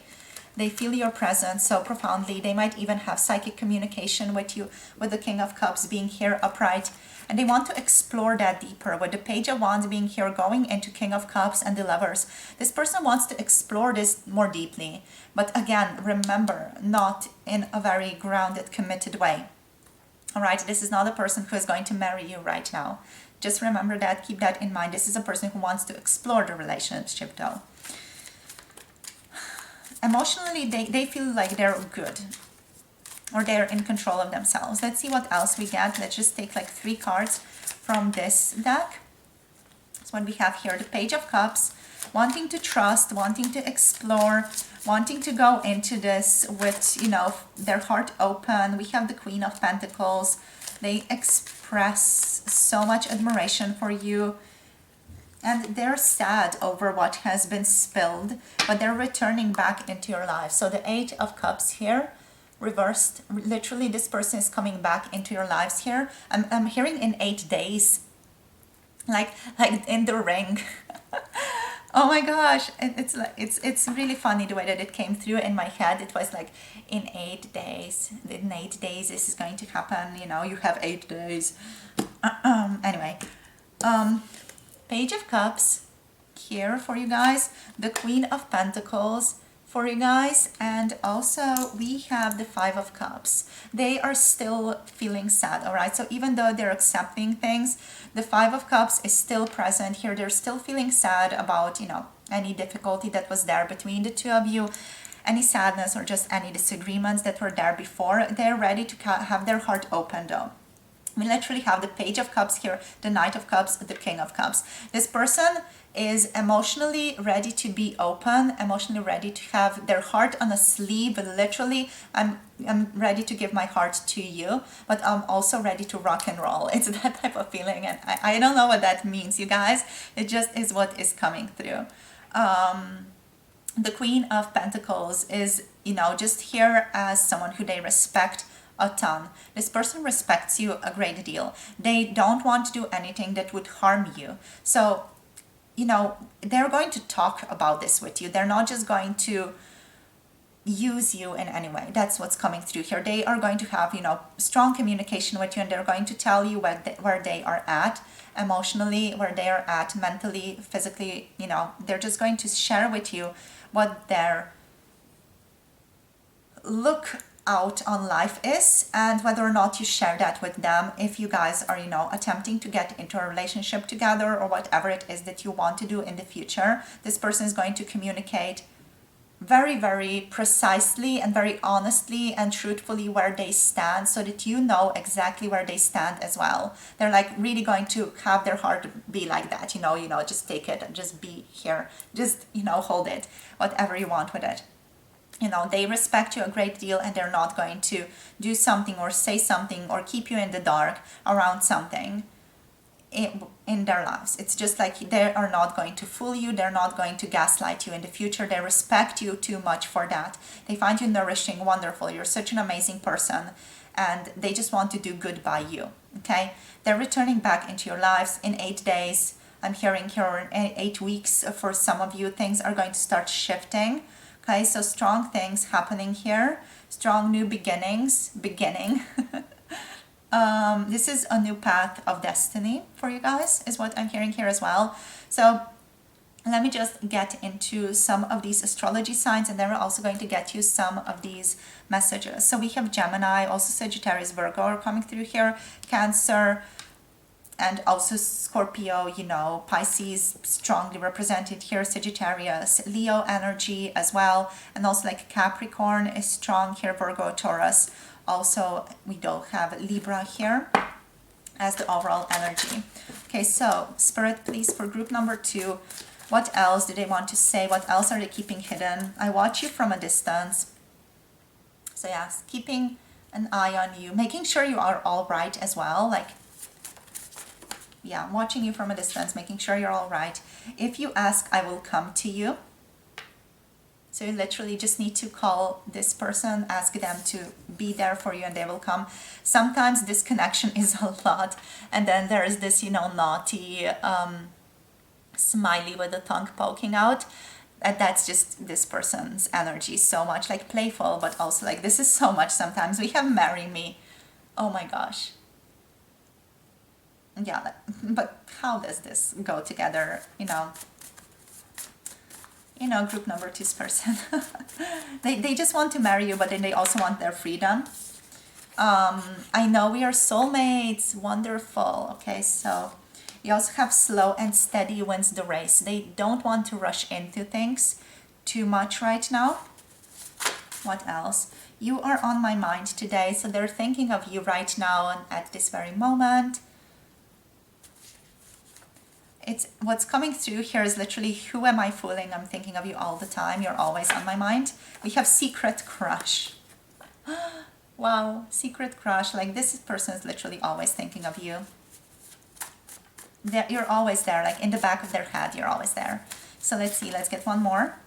They feel your presence so profoundly. They might even have psychic communication with you, with the King of Cups being here upright. And they want to explore that deeper, with the Page of Wands being here, going into King of Cups and the Lovers. This person wants to explore this more deeply. But again, remember, not in a very grounded, committed way. All right, this is not a person who is going to marry you right now. Just remember that, keep that in mind. This is a person who wants to explore the relationship though. Emotionally, they feel like they're good, or they're in control of themselves. Let's see what else we get. Let's just take like 3 cards from this deck. So what we have here, the Page of Cups, wanting to trust, wanting to explore, wanting to go into this with, you know, their heart open. We have the Queen of Pentacles. They express so much admiration for you. And they're sad over what has been spilled, but they're returning back into your life. So the 8 of Cups here, reversed. Literally, this person is coming back into your lives here. I'm hearing in 8 days, like in the Ring. Oh my gosh, it's really funny the way that it came through in my head. It was like in 8 days. In 8 days, this is going to happen. You know, you have 8 days. Anyway. Page of Cups here for you guys, the Queen of Pentacles for you guys, and also we have the 5 of Cups. They are still feeling sad, all right? So even though they're accepting things, the 5 of Cups is still present here. They're still feeling sad about, you know, any difficulty that was there between the two of you, any sadness or just any disagreements that were there before. They're ready to have their heart open though. We literally have the Page of Cups here, the Knight of Cups, the King of Cups. This person is emotionally ready to be open, emotionally ready to have their heart on a sleeve. Literally, I'm ready to give my heart to you, but I'm also ready to rock and roll. It's that type of feeling, and I don't know what that means, you guys. It just is what is coming through. The Queen of Pentacles is, you know, just here as someone who they respect a ton. This person respects you a great deal. They don't want to do anything that would harm you. So, you know, they're going to talk about this with you. They're not just going to use you in any way. That's what's coming through here. They are going to have, you know, strong communication with you, and they're going to tell you where they are at emotionally, where they are at mentally, physically. You know, they're just going to share with you what their look out on life is, and whether or not you share that with them. If you guys are, you know, attempting to get into a relationship together, or whatever it is that you want to do in the future, this person is going to communicate very, very precisely and very honestly and truthfully where they stand, so that you know exactly where they stand as well. They're like really going to have their heart be like that, you know, just take it and just be here, just, you know, hold it, whatever you want with it. You know, they respect you a great deal, and they're not going to do something or say something or keep you in the dark around something in their lives. It's just like they are not going to fool you. They're not going to gaslight you in the future. They respect you too much for that. They find you nourishing, wonderful. You're such an amazing person, and they just want to do good by you, okay? They're returning back into your lives in 8 days. I'm hearing here in 8 weeks for some of you, things are going to start shifting. Okay, so strong things happening here, strong new beginnings, this is a new path of destiny for you guys, is what I'm hearing here as well. So let me just get into some of these astrology signs, and then we're also going to get you some of these messages. So we have Gemini, also Sagittarius, Virgo are coming through here, Cancer, and also Scorpio, you know, Pisces strongly represented here, Sagittarius, Leo energy as well, and also like Capricorn is strong here, Virgo, Taurus. Also, we don't have Libra here as the overall energy. Okay, so Spirit, please, for group number 2, what else do they want to say? What else are they keeping hidden? I watch you from a distance. So yes, keeping an eye on you, making sure you are all right as well, like, yeah, I'm watching you from a distance, making sure you're all right. If you ask, I will come to you. So you literally just need to call this person, ask them to be there for you, and they will come. Sometimes this connection is a lot. And then there is this, you know, naughty smiley with the tongue poking out. And that's just this person's energy, so much like playful, but also like this is so much sometimes. We have marry me. Oh my gosh. Yeah, but how does this go together, you know, group number 2's person. they just want to marry you, but then they also want their freedom. I know we are soulmates, wonderful. Okay, so You also have slow and steady wins the race. They don't want to rush into things too much right now. What else? You are on my mind today, so they're thinking of you right now and at this very moment. It's what's coming through here is literally, who am I fooling? I'm thinking of you all the time. You're always on my mind. We have secret crush. Wow, secret crush. Like, this person is literally always thinking of you. You're always there, like in the back of their head, you're always there. So let's see, let's get one more.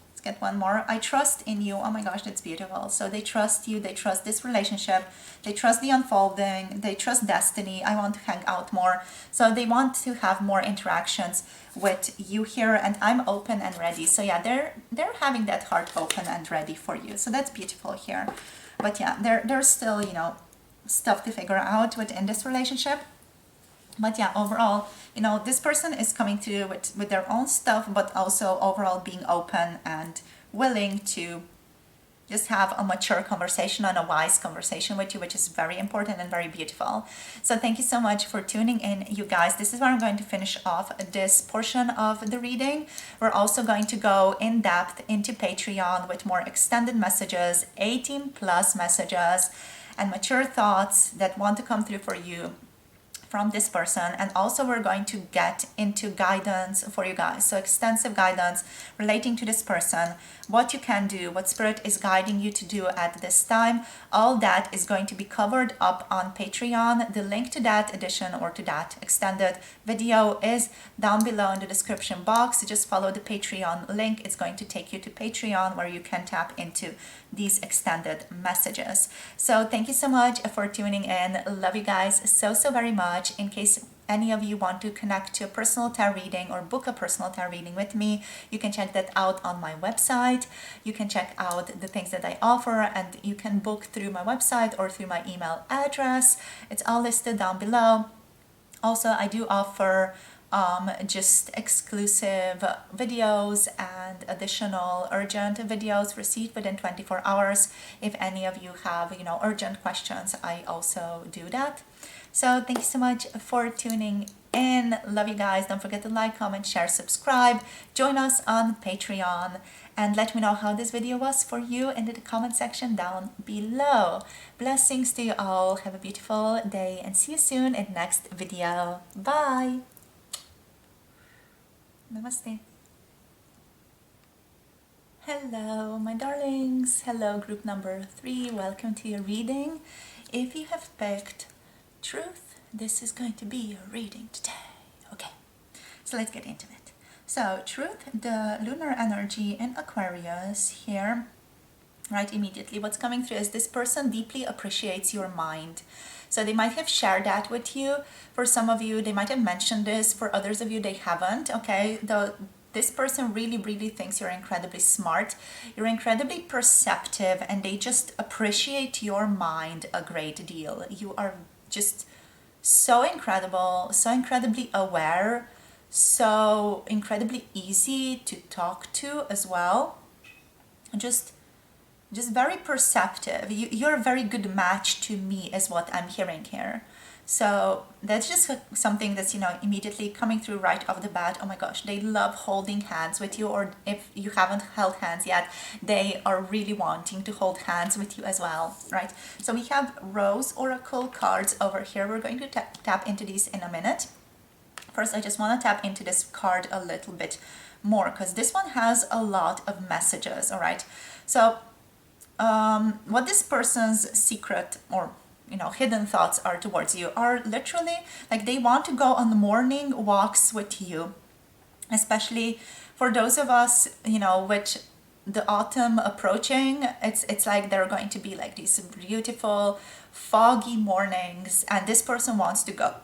Let's get one more. I trust in you. Oh my gosh, that's beautiful. So they trust you, they trust this relationship, they trust the unfolding, they trust destiny. I want to hang out more. So they want to have more interactions with you here, and I'm open and ready. So yeah, they're having that heart open and ready for you. So that's beautiful here. But yeah, there's still, you know, stuff to figure out within this relationship. But yeah, overall, you know, this person is coming to you with their own stuff, but also overall being open and willing to just have a mature conversation and a wise conversation with you, which is very important and very beautiful. So thank you so much for tuning in, you guys. This is where I'm going to finish off this portion of the reading. We're also going to go in depth into Patreon with more extended messages, 18 plus messages, and mature thoughts that want to come through for you from this person. And also we're going to get into guidance for you guys, so extensive guidance relating to this person, what you can do, what spirit is guiding you to do at this time. All that is going to be covered up on Patreon. The link to that edition or to that extended video is down below in the description box. Just follow the Patreon link. It's going to take you to Patreon, where you can tap into these extended messages. So thank you so much for tuning in. Love you guys so very much. In case any of you want to connect to a personal tarot reading or book a personal tarot reading with me, you can check that out on my website. You can check out the things that I offer, and you can book through my website or through my email address. It's all listed down below. Also, I do offer just exclusive videos and additional urgent videos received within 24 hours. If any of you have, you know, urgent questions, I also do that. So thank you so much for tuning in. Love you guys. Don't forget to like, comment, share, subscribe. Join us on Patreon, and let me know how this video was for you in the comment section down below. Blessings to you all. Have a beautiful day, and see you soon in the next video. Bye. Namaste. Hello, my darlings. Hello, group number 3. Welcome to your reading. If you have picked Truth, this is going to be your reading today. Okay, so let's get into it. So Truth, the lunar energy in Aquarius here, right? Immediately what's coming through is this person deeply appreciates your mind. So they might have shared that with you. For some of you, they might have mentioned this. For others of you, they haven't. Okay, this person really thinks you're incredibly smart, you're incredibly perceptive, and they just appreciate your mind a great deal. You are just so incredible, so incredibly aware, so incredibly easy to talk to as well. Just very perceptive. You're a very good match to me is what I'm hearing here. So that's just something that's, you know, immediately coming through right off the bat. Oh my gosh, they love holding hands with you, or if you haven't held hands yet, they are really wanting to hold hands with you as well, right? So we have Rose Oracle cards over here. We're going to tap into these in a minute. First, I just want to tap into this card a little bit more, because this one has a lot of messages, all right? So what this person's secret or, you know, hidden thoughts are towards you are literally like they want to go on morning walks with you, especially for those of us, you know, with the autumn approaching. It's like there are going to be like these beautiful foggy mornings, and this person wants to go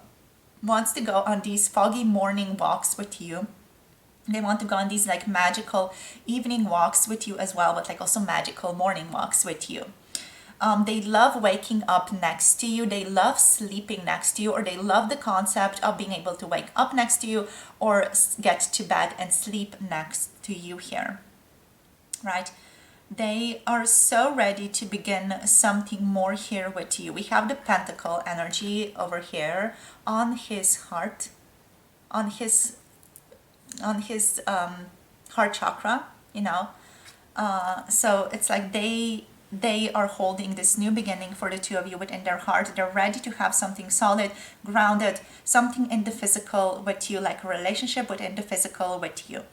on these foggy morning walks with you. They want to go on these like magical evening walks with you as well, but like also magical morning walks with you. They love waking up next to you. They love sleeping next to you, or they love the concept of being able to wake up next to you or get to bed and sleep next to you here, right? They are so ready to begin something more here with you. We have the Pentacle energy over here on his heart. on his heart chakra, you know. So it's like they are holding this new beginning for the two of you within their heart. They're ready to have something solid, grounded, something in the physical with you, like a relationship within the physical with you.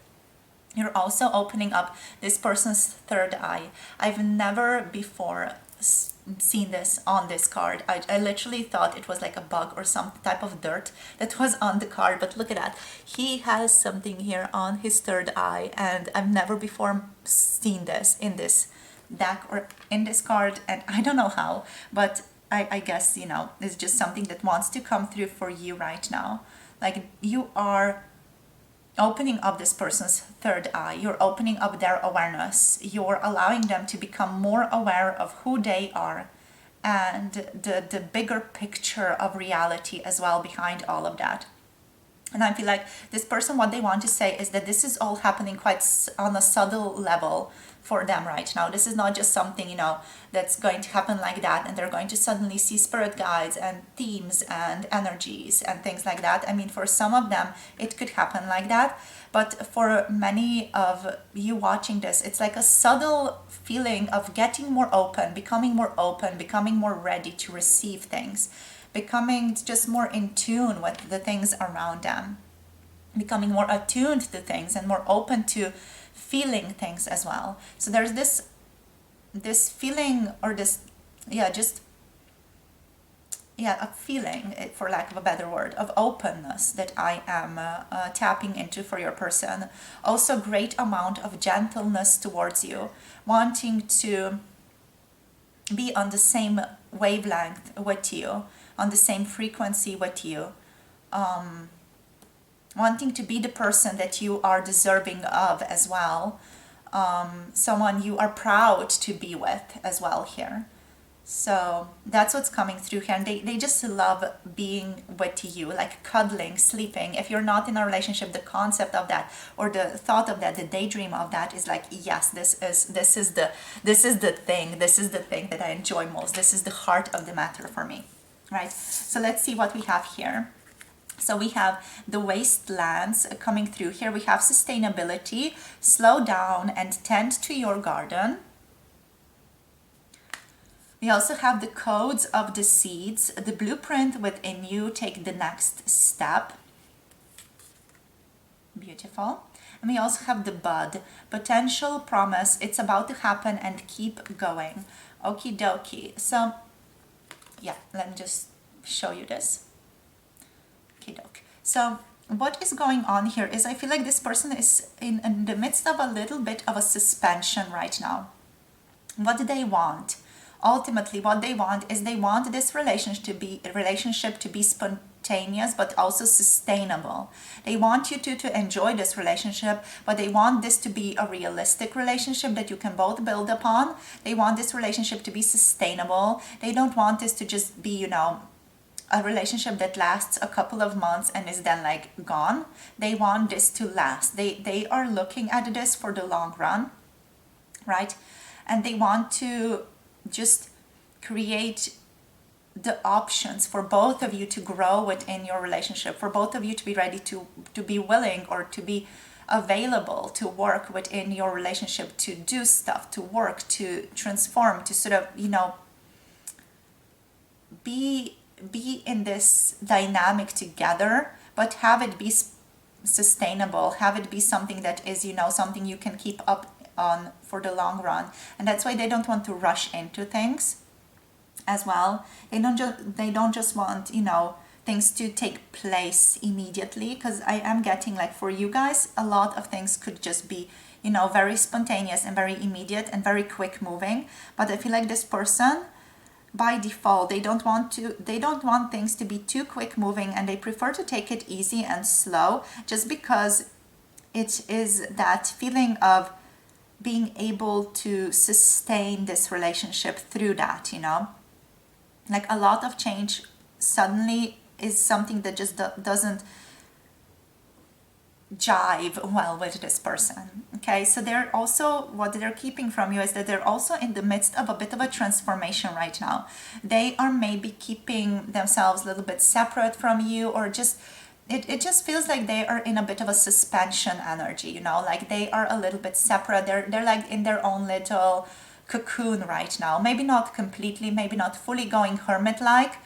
You're also opening up this person's third eye. I've never before seen this on this card. I literally thought it was like a bug or some type of dirt that was on the card, but look at that. He has something here on his third eye, and I've never before seen this in this deck or in this card, and I don't know how, but I guess, you know, it's just something that wants to come through for you right now. Like, you are opening up this person's third eye. You're opening up their awareness. You're allowing them to become more aware of who they are and the bigger picture of reality as well behind all of that. And I feel like this person, what they want to say is that this is all happening quite on a subtle level for them right now. This is not just something, you know, that's going to happen like that and they're going to suddenly see spirit guides and themes and energies and things like that. I mean, for some of them it could happen like that, but for many of you watching this, it's like a subtle feeling of getting more open, becoming more ready to receive things, becoming just more in tune with the things around them, becoming more attuned to things and more open to feeling things as well. So there's this feeling, or this, a feeling, for lack of a better word, of openness that I am tapping into for your person. Also great amount of gentleness towards you, wanting to be on the same wavelength with you, on the same frequency with you, wanting to be the person that you are deserving of as well, someone you are proud to be with as well here. So that's what's coming through here, and they just love being with you, like cuddling, sleeping. If you're not in a relationship, the concept of that, or the thought of that, the daydream of that is like, yes, this is the thing that I enjoy most. This is the heart of the matter for me, right? So let's see what we have here. So we have the wastelands coming through here. We have sustainability, slow down and tend to your garden. We also have the codes of the seeds, the blueprint within you, take the next step. Beautiful. And we also have the bud, potential, promise, it's about to happen and keep going. Okie dokie. So yeah, let me just show you this. Okie doke. So what is going on here is I feel like this person is in the midst of a little bit of a suspension right now. What do they want? Ultimately, what they want is they want this relationship to be spontaneous but also sustainable. They want you to enjoy this relationship, but they want this to be a realistic relationship that you can both build upon. They want this relationship to be sustainable. They don't want this to just be, you know, a relationship that lasts a couple of months and is then like gone. They want this to last. They are looking at this for the long run, right? And they want to just create the options for both of you to grow within your relationship, for both of you to be ready to be willing or to be available to work within your relationship, to do stuff, to work, to transform, to sort of, you know, be in this dynamic together, but have it be sustainable, have it be something that is, you know, something you can keep up on for the long run. And that's why they don't want to rush into things as well. They don't just want, you know, things to take place immediately, because I am getting, like, for you guys, a lot of things could just be, you know, very spontaneous and very immediate and very quick moving. But I feel like this person, by default, they don't want things to be too quick moving, and they prefer to take it easy and slow, just because it is that feeling of being able to sustain this relationship through that, you know. Like, a lot of change suddenly is something that just doesn't jive well with this person. Okay, so they're also, what they're keeping from you is that they're also in the midst of a bit of a transformation right now. They are maybe keeping themselves a little bit separate from you, or just it just feels like they are in a bit of a suspension energy, you know, like they are a little bit separate. They're like in their own little cocoon right now. Maybe not completely, maybe not fully going hermit-like.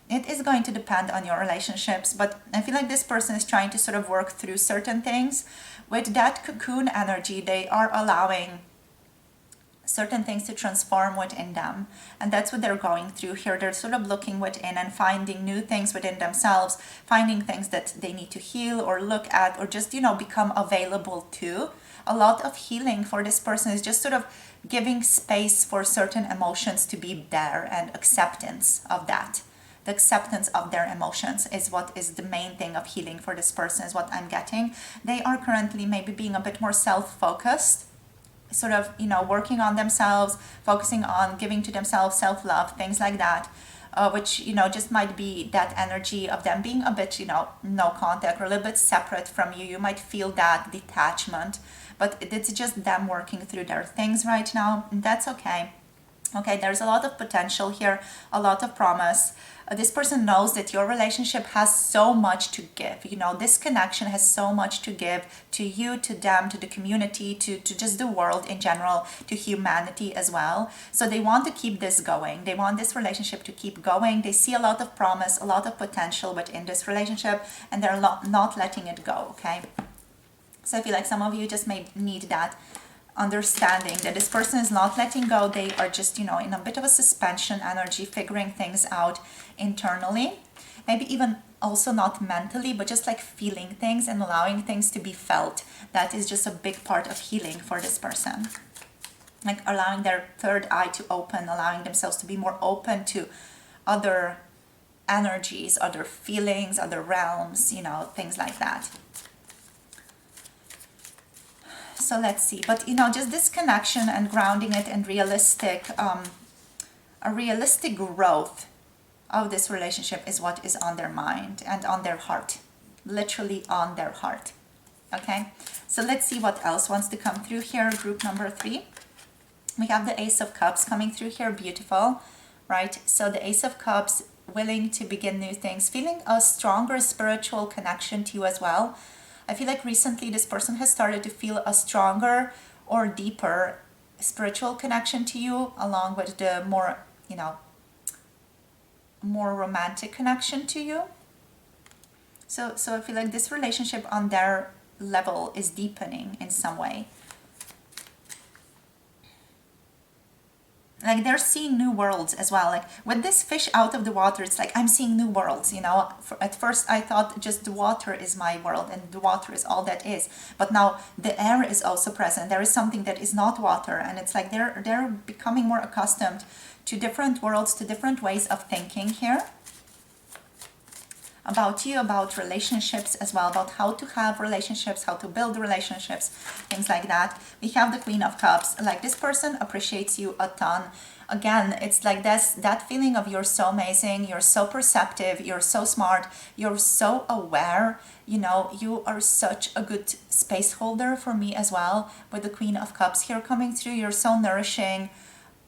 It is going to depend on your relationships, but I feel like this person is trying to sort of work through certain things. With that cocoon energy, they are allowing certain things to transform within them, and that's what they're going through here. They're sort of looking within and finding new things within themselves, finding things that they need to heal or look at, or just, you know, become available to. A lot of healing for this person is just sort of giving space for certain emotions to be there, and acceptance of that. The acceptance of their emotions is what is the main thing of healing for this person, is what I'm getting. They are currently maybe being a bit more self-focused, sort of, you know, working on themselves, focusing on giving to themselves self-love, things like that, which, you know, just might be that energy of them being a bit, you know, no contact or a little bit separate from you. You might feel that detachment, but it's just them working through their things right now, and that's okay. Okay, there's a lot of potential here, a lot of promise. This person knows that your relationship has so much to give. You know, this connection has so much to give to you, to them, to the community, to just the world in general, to humanity as well. So they want to keep this going. They want this relationship to keep going. They see a lot of promise, a lot of potential within this relationship, and they're not letting it go, okay? So I feel like some of you just may need that understanding that this person is not letting go. They are just, you know, in a bit of a suspension energy, figuring things out internally, maybe even also not mentally, but just like feeling things and allowing things to be felt. That is just a big part of healing for this person, like allowing their third eye to open, allowing themselves to be more open to other energies, other feelings, other realms, you know, things like that. So let's see, but you know, just this connection and grounding it in a realistic growth of this relationship is what is on their mind and on their heart, literally on their heart. Okay, so let's see what else wants to come through here. Group number 3, we have the Ace of Cups coming through here. Beautiful, right? So the Ace of Cups, willing to begin new things, feeling a stronger spiritual connection to you as well. I feel like recently this person has started to feel a stronger or deeper spiritual connection to you, along with the more, you know, more romantic connection to you. So I feel like this relationship on their level is deepening in some way. Like they're seeing new worlds as well. Like with this fish out of the water, it's like I'm seeing new worlds, you know. At first I thought just the water is my world and the water is all that is, but now the air is also present. There is something that is not water, and it's like they're becoming more accustomed to different worlds, to different ways of thinking here about you, about relationships as well, about how to have relationships, how to build relationships, things like that. We have the Queen of Cups. Like this person appreciates you a ton. Again, it's like that feeling of you're so amazing, you're so perceptive, you're so smart, you're so aware, you know, you are such a good space holder for me as well. With the Queen of Cups here coming through, you're so nourishing.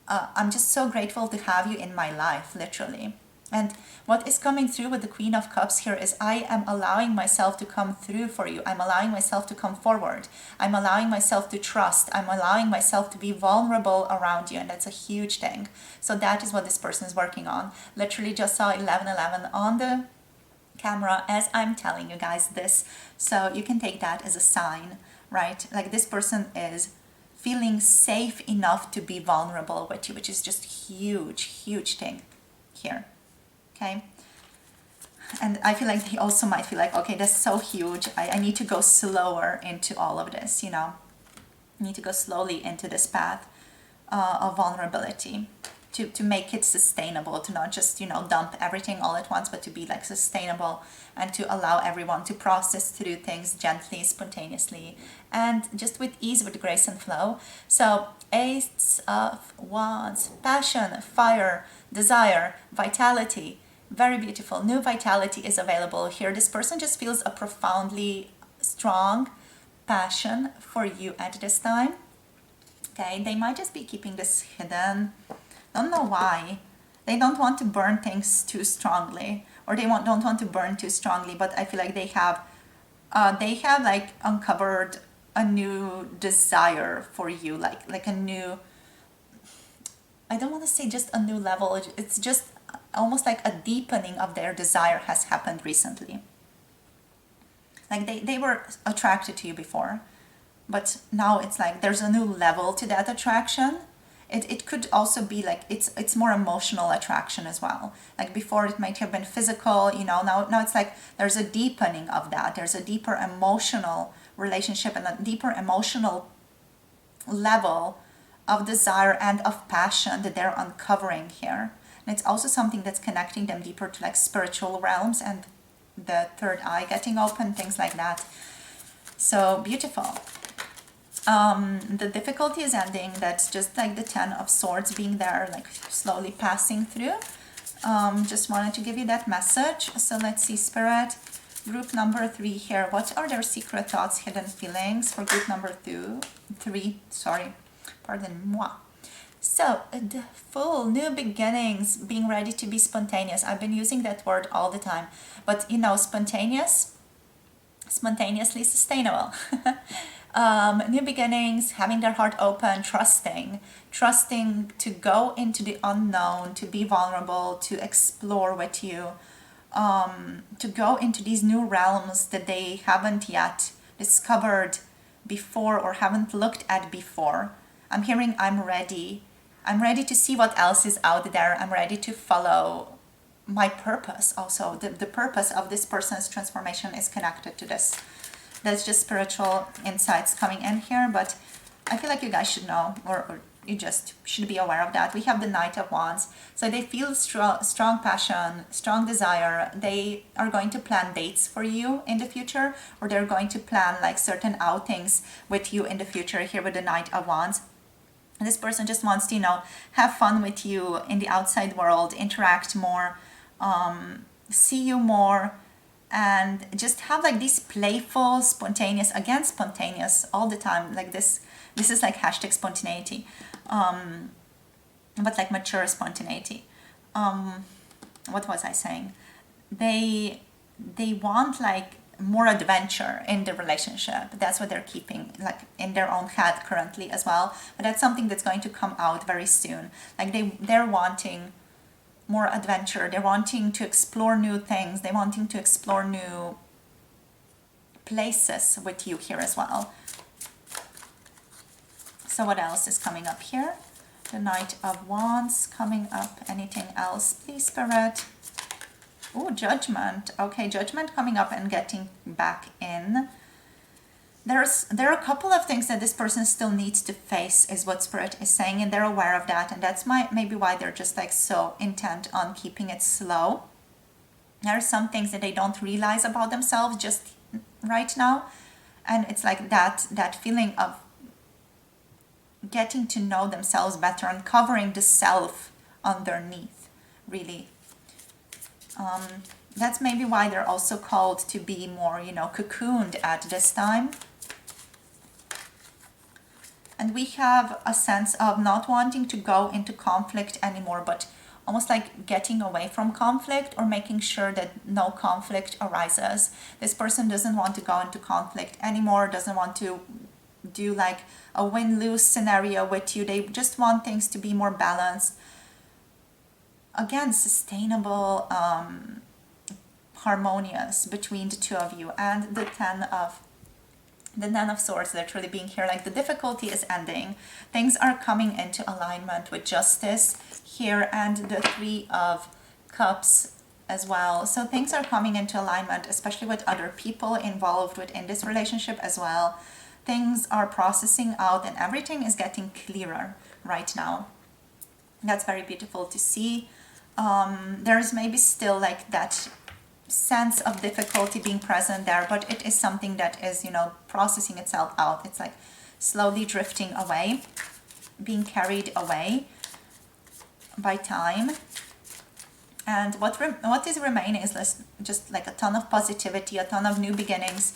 I'm just so grateful to have you in my life, literally. And what is coming through with the Queen of Cups here is I am allowing myself to come through for you. I'm allowing myself to come forward. I'm allowing myself to trust. I'm allowing myself to be vulnerable around you. And that's a huge thing. So that is what this person is working on. Literally just saw 1111 on the camera as I'm telling you guys this. So you can take that as a sign, right? Like this person is feeling safe enough to be vulnerable with you, which is just huge, huge thing here. Okay, and I feel like they also might feel like, okay, that's so huge. I need to go slower into all of this, you know. I need to go slowly into this path of vulnerability to make it sustainable, to not just, you know, dump everything all at once, but to be like sustainable and to allow everyone to process through things gently, spontaneously, and just with ease, with grace and flow. So Ace of Wands, passion, fire, desire, vitality. Very beautiful. New vitality is available here. This person just feels a profoundly strong passion for you at this time. Okay, they might just be keeping this hidden. Don't know why. They don't want to burn things too strongly, or don't want to burn too strongly, but I feel like they have like uncovered a new desire for you, like a new, I don't want to say just a new level, it's just almost like a deepening of their desire has happened recently. Like they were attracted to you before, but now it's like there's a new level to that attraction. It could also be like it's more emotional attraction as well. Like before it might have been physical, now it's like there's a deepening of that. There's a deeper emotional relationship and a deeper emotional level of desire and of passion that they're uncovering here. And it's also something that's connecting them deeper to like spiritual realms and the third eye getting open, things like that. So beautiful. The difficulty is ending. That's just like the 10 of Swords being there, like slowly passing through. Just wanted to give you that message. So let's see, Spirit, group number 3 here. What are their secret thoughts, hidden feelings for group number 3? Sorry, pardon moi. So, the Fool, new beginnings, being ready to be spontaneous. I've been using that word all the time. But, spontaneously sustainable. New beginnings, having their heart open, trusting to go into the unknown, to be vulnerable, to explore with you, to go into these new realms that they haven't yet discovered before or haven't looked at before. I'm hearing I'm ready to see what else is out there. I'm ready to follow my purpose also. The purpose of this person's transformation is connected to this. That's just spiritual insights coming in here, but I feel like you guys should know, or you just should be aware of that. We have the Knight of Wands. So they feel strong passion, strong desire. They are going to plan dates for you in the future, or they're going to plan like certain outings with you in the future here with the Knight of Wands. And this person just wants to, have fun with you in the outside world, interact more, see you more, and just have like these playful, spontaneous all the time. Like this is like hashtag spontaneity, but like mature spontaneity. What was I saying? They want like more adventure in the relationship. That's what they're keeping like in their own head currently as well. But that's something that's going to come out very soon. Like they're wanting more adventure. They're wanting to explore new things. They're wanting to explore new places with you here as well. So what else is coming up here? The Knight of Wands coming up. Anything else, please, Spirit? Oh, Judgment. Okay, Judgment coming up and getting back in. There are a couple of things that this person still needs to face, is what Spirit is saying, and they're aware of that, and that's maybe why they're just like so intent on keeping it slow. There are some things that they don't realize about themselves just right now, and it's like that feeling of getting to know themselves better, uncovering the self underneath, really. That's maybe why they're also called to be more, cocooned at this time. And we have a sense of not wanting to go into conflict anymore, but almost like getting away from conflict, or making sure that no conflict arises. This person doesn't want to go into conflict anymore, doesn't want to do like a win-lose scenario with you. They just want things to be more balanced. Again, sustainable, harmonious between the two of you. And the Ten of Swords literally being here, like the difficulty is ending. Things are coming into alignment with justice here, and the Three of Cups as well. So things are coming into alignment, especially with other people involved within this relationship as well. Things are processing out and everything is getting clearer right now. That's very beautiful to see. There's maybe still like that sense of difficulty being present there, but it is something that is, processing itself out. It's like slowly drifting away, being carried away by time. And what is remaining is just like a ton of positivity, a ton of new beginnings,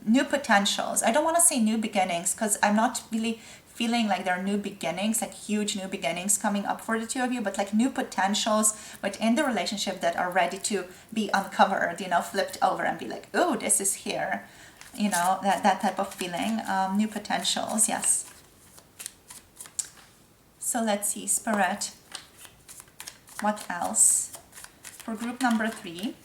new potentials. I don't want to say new beginnings because I'm not really feeling like there are new beginnings, like huge new beginnings coming up for the two of you, but like new potentials within the relationship that are ready to be uncovered, you know, flipped over and be like, oh, this is here, you know, that type of feeling. New potentials, yes. So let's see, Spirit, what else? For group number 3,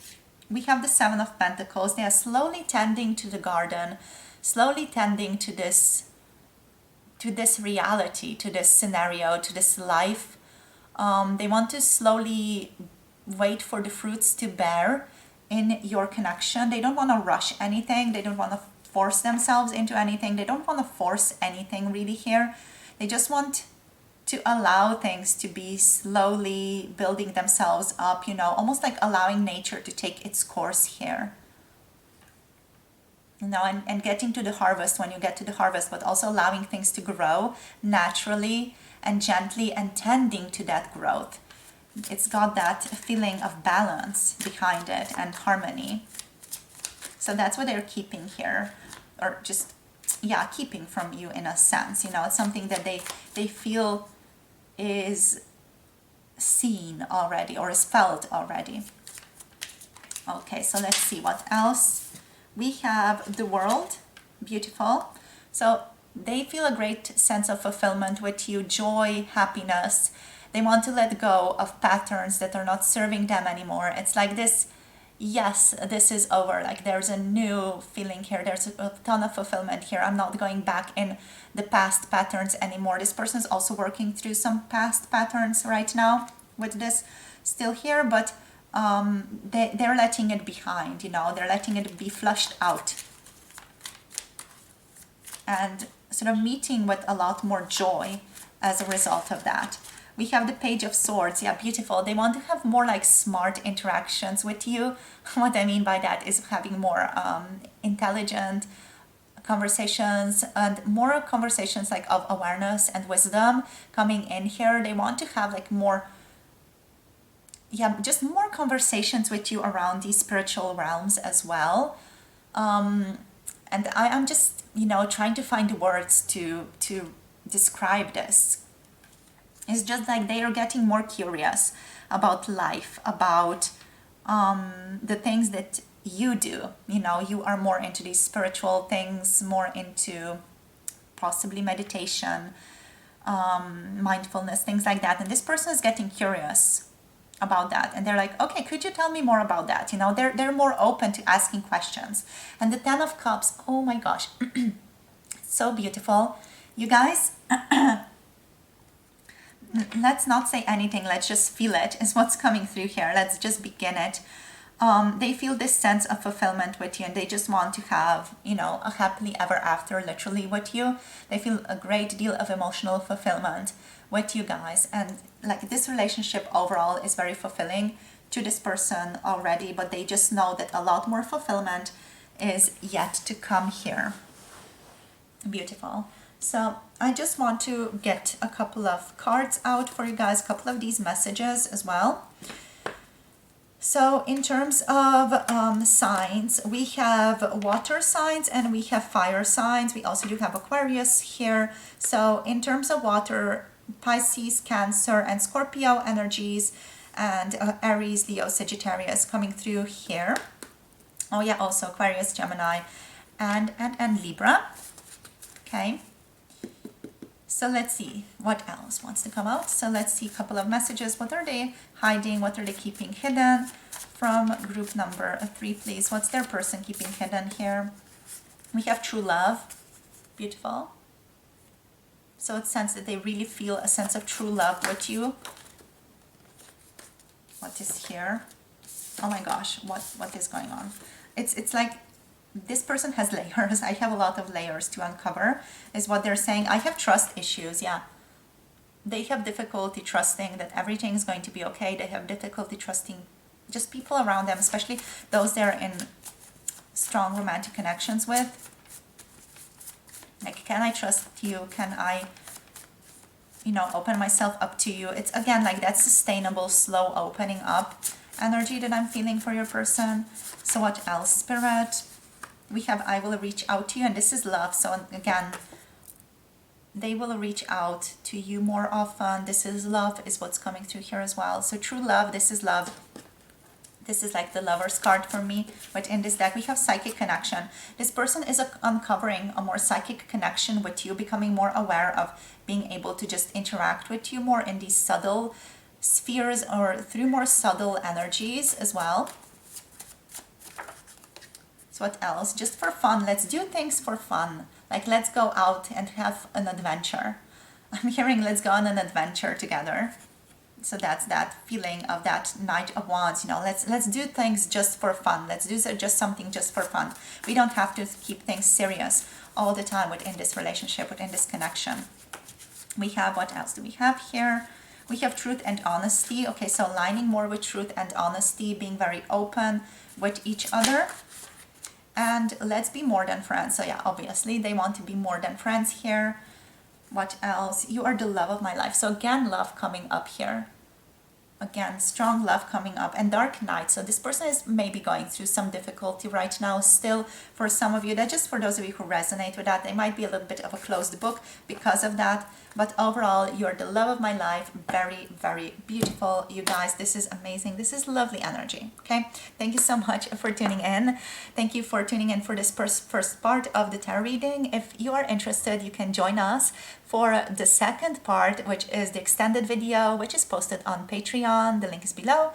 we have the Seven of Pentacles. They are slowly tending to the garden, slowly tending to this reality, to this scenario, to this life. They want to slowly wait for the fruits to bear in your connection. They don't want to rush anything. They don't want to force themselves into anything. They don't want to force anything really here. They just want to allow things to be slowly building themselves up, you know, almost like allowing nature to take its course here. You know, and getting to the harvest when you get to the harvest, but also allowing things to grow naturally and gently and tending to that growth. It's got that feeling of balance behind it and harmony. So that's what they're keeping here, or just, yeah, keeping from you in a sense. You know, it's something that they feel is seen already or is felt already. Okay, so let's see what else. We have the World, beautiful. So they feel a great sense of fulfillment with you, joy, happiness. They want to let go of patterns that are not serving them anymore. It's like this, yes, this is over. Like there's a new feeling here. There's a ton of fulfillment here. I'm not going back in the past patterns anymore. This person is also working through some past patterns right now with this still here, but they're letting it behind, you know, they're letting it be flushed out and sort of meeting with a lot more joy as a result of that. We have the Page of Swords. Yeah, beautiful. They want to have more like smart interactions with you. What I mean by that is having more intelligent conversations and more conversations like of awareness and wisdom coming in here. They want to have like more, yeah, just more conversations with you around these spiritual realms as well. And I'm just, you know, trying to find words to describe this. It's just like they are getting more curious about life, about the things that you do. You know, you are more into these spiritual things, more into possibly meditation, mindfulness, things like that. And this person is getting curious about that, and they're like, okay, could you tell me more about that? You know, they're more open to asking questions. And the Ten of Cups, oh my gosh, so beautiful, you guys. Let's not say anything, let's just feel it, is what's coming through here. Let's just begin it. They feel this sense of fulfillment with you, and they just want to have, you know, a happily ever after literally with you. They feel a great deal of emotional fulfillment with you guys, and like this relationship overall is very fulfilling to this person already, but they just know that a lot more fulfillment is yet to come here. Beautiful. So I just want to get a couple of cards out for you guys, a couple of these messages as well. So in terms of signs, we have water signs and we have fire signs. We also do have Aquarius here. So in terms of water, Pisces, Cancer, and Scorpio energies, and Aries, Leo, Sagittarius coming through here. Oh yeah, also Aquarius, Gemini, and Libra. Okay. So let's see what else wants to come out. So let's see a couple of messages. What are they hiding? What are they keeping hidden? From group number 3, please. What's their person keeping hidden here? We have true love. Beautiful. So it sense that they really feel a sense of true love with you. What is here? Oh my gosh, what is going on? It's like this person has layers. I have a lot of layers to uncover, is what they're saying. I have trust issues, yeah. They have difficulty trusting that everything is going to be okay. They have difficulty trusting just people around them, especially those they're in strong romantic connections with. Like, can I trust you? Can I, you know, open myself up to you? It's again like that sustainable, slow opening up energy that I'm feeling for your person. So what else, Spirit? We have I will reach out to you, and this is love. So again, they will reach out to you more often. This is love is what's coming through here as well. So true love, this is love. This is like the Lover's card for me, but in this deck we have psychic connection. This person is uncovering a more psychic connection with you, becoming more aware of being able to just interact with you more in these subtle spheres or through more subtle energies as well. So what else? Just for fun, let's do things for fun. Like let's go out and have an adventure. I'm hearing let's go on an adventure together. So that's that feeling of that Knight of Wands, you know, let's do things just for fun. Let's do just something just for fun. We don't have to keep things serious all the time within this relationship, within this connection. We have, what else do we have here? We have truth and honesty. Okay, so aligning more with truth and honesty, being very open with each other. And let's be more than friends. So yeah, obviously they want to be more than friends here. What else? You are the love of my life. So again, love coming up here. Again, strong love coming up, and Dark Knight. So this person is maybe going through some difficulty right now still. For some of you, that just for those of you who resonate with that, they might be a little bit of a closed book because of that. But overall, you're the love of my life. Very, very beautiful. You guys, this is amazing. This is lovely energy. Okay. Thank you so much for tuning in. Thank you for tuning in for this first part of the tarot reading. If you are interested, you can join us for the second part, which is the extended video, which is posted on Patreon. The link is below.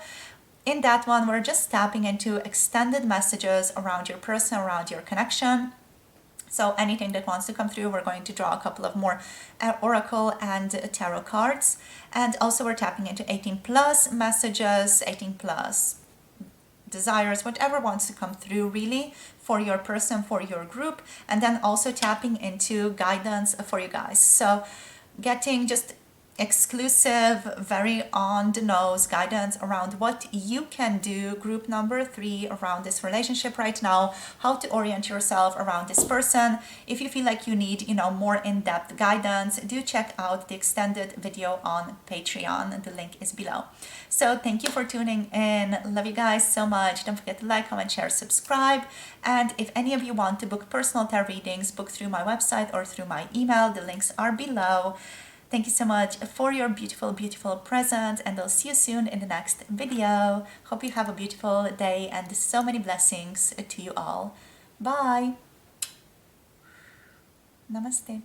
In that one, we're just tapping into extended messages around your person, around your connection. So anything that wants to come through, we're going to draw a couple of more oracle and tarot cards. And also we're tapping into 18 plus messages, 18 plus desires, whatever wants to come through really for your person, for your group. And then also tapping into guidance for you guys. So getting just exclusive, very on the nose guidance around what you can do, group number 3, around this relationship right now, how to orient yourself around this person. If you feel like you need, you know, more in-depth guidance, do check out the extended video on Patreon. The link is below. So thank you for tuning in. Love you guys so much. Don't forget to like, comment, share, subscribe. And if any of you want to book personal tarot readings, book through my website or through my email. The links are below. Thank you so much for your beautiful, beautiful presence, and I'll see you soon in the next video. Hope you have a beautiful day and so many blessings to you all. Bye. Namaste.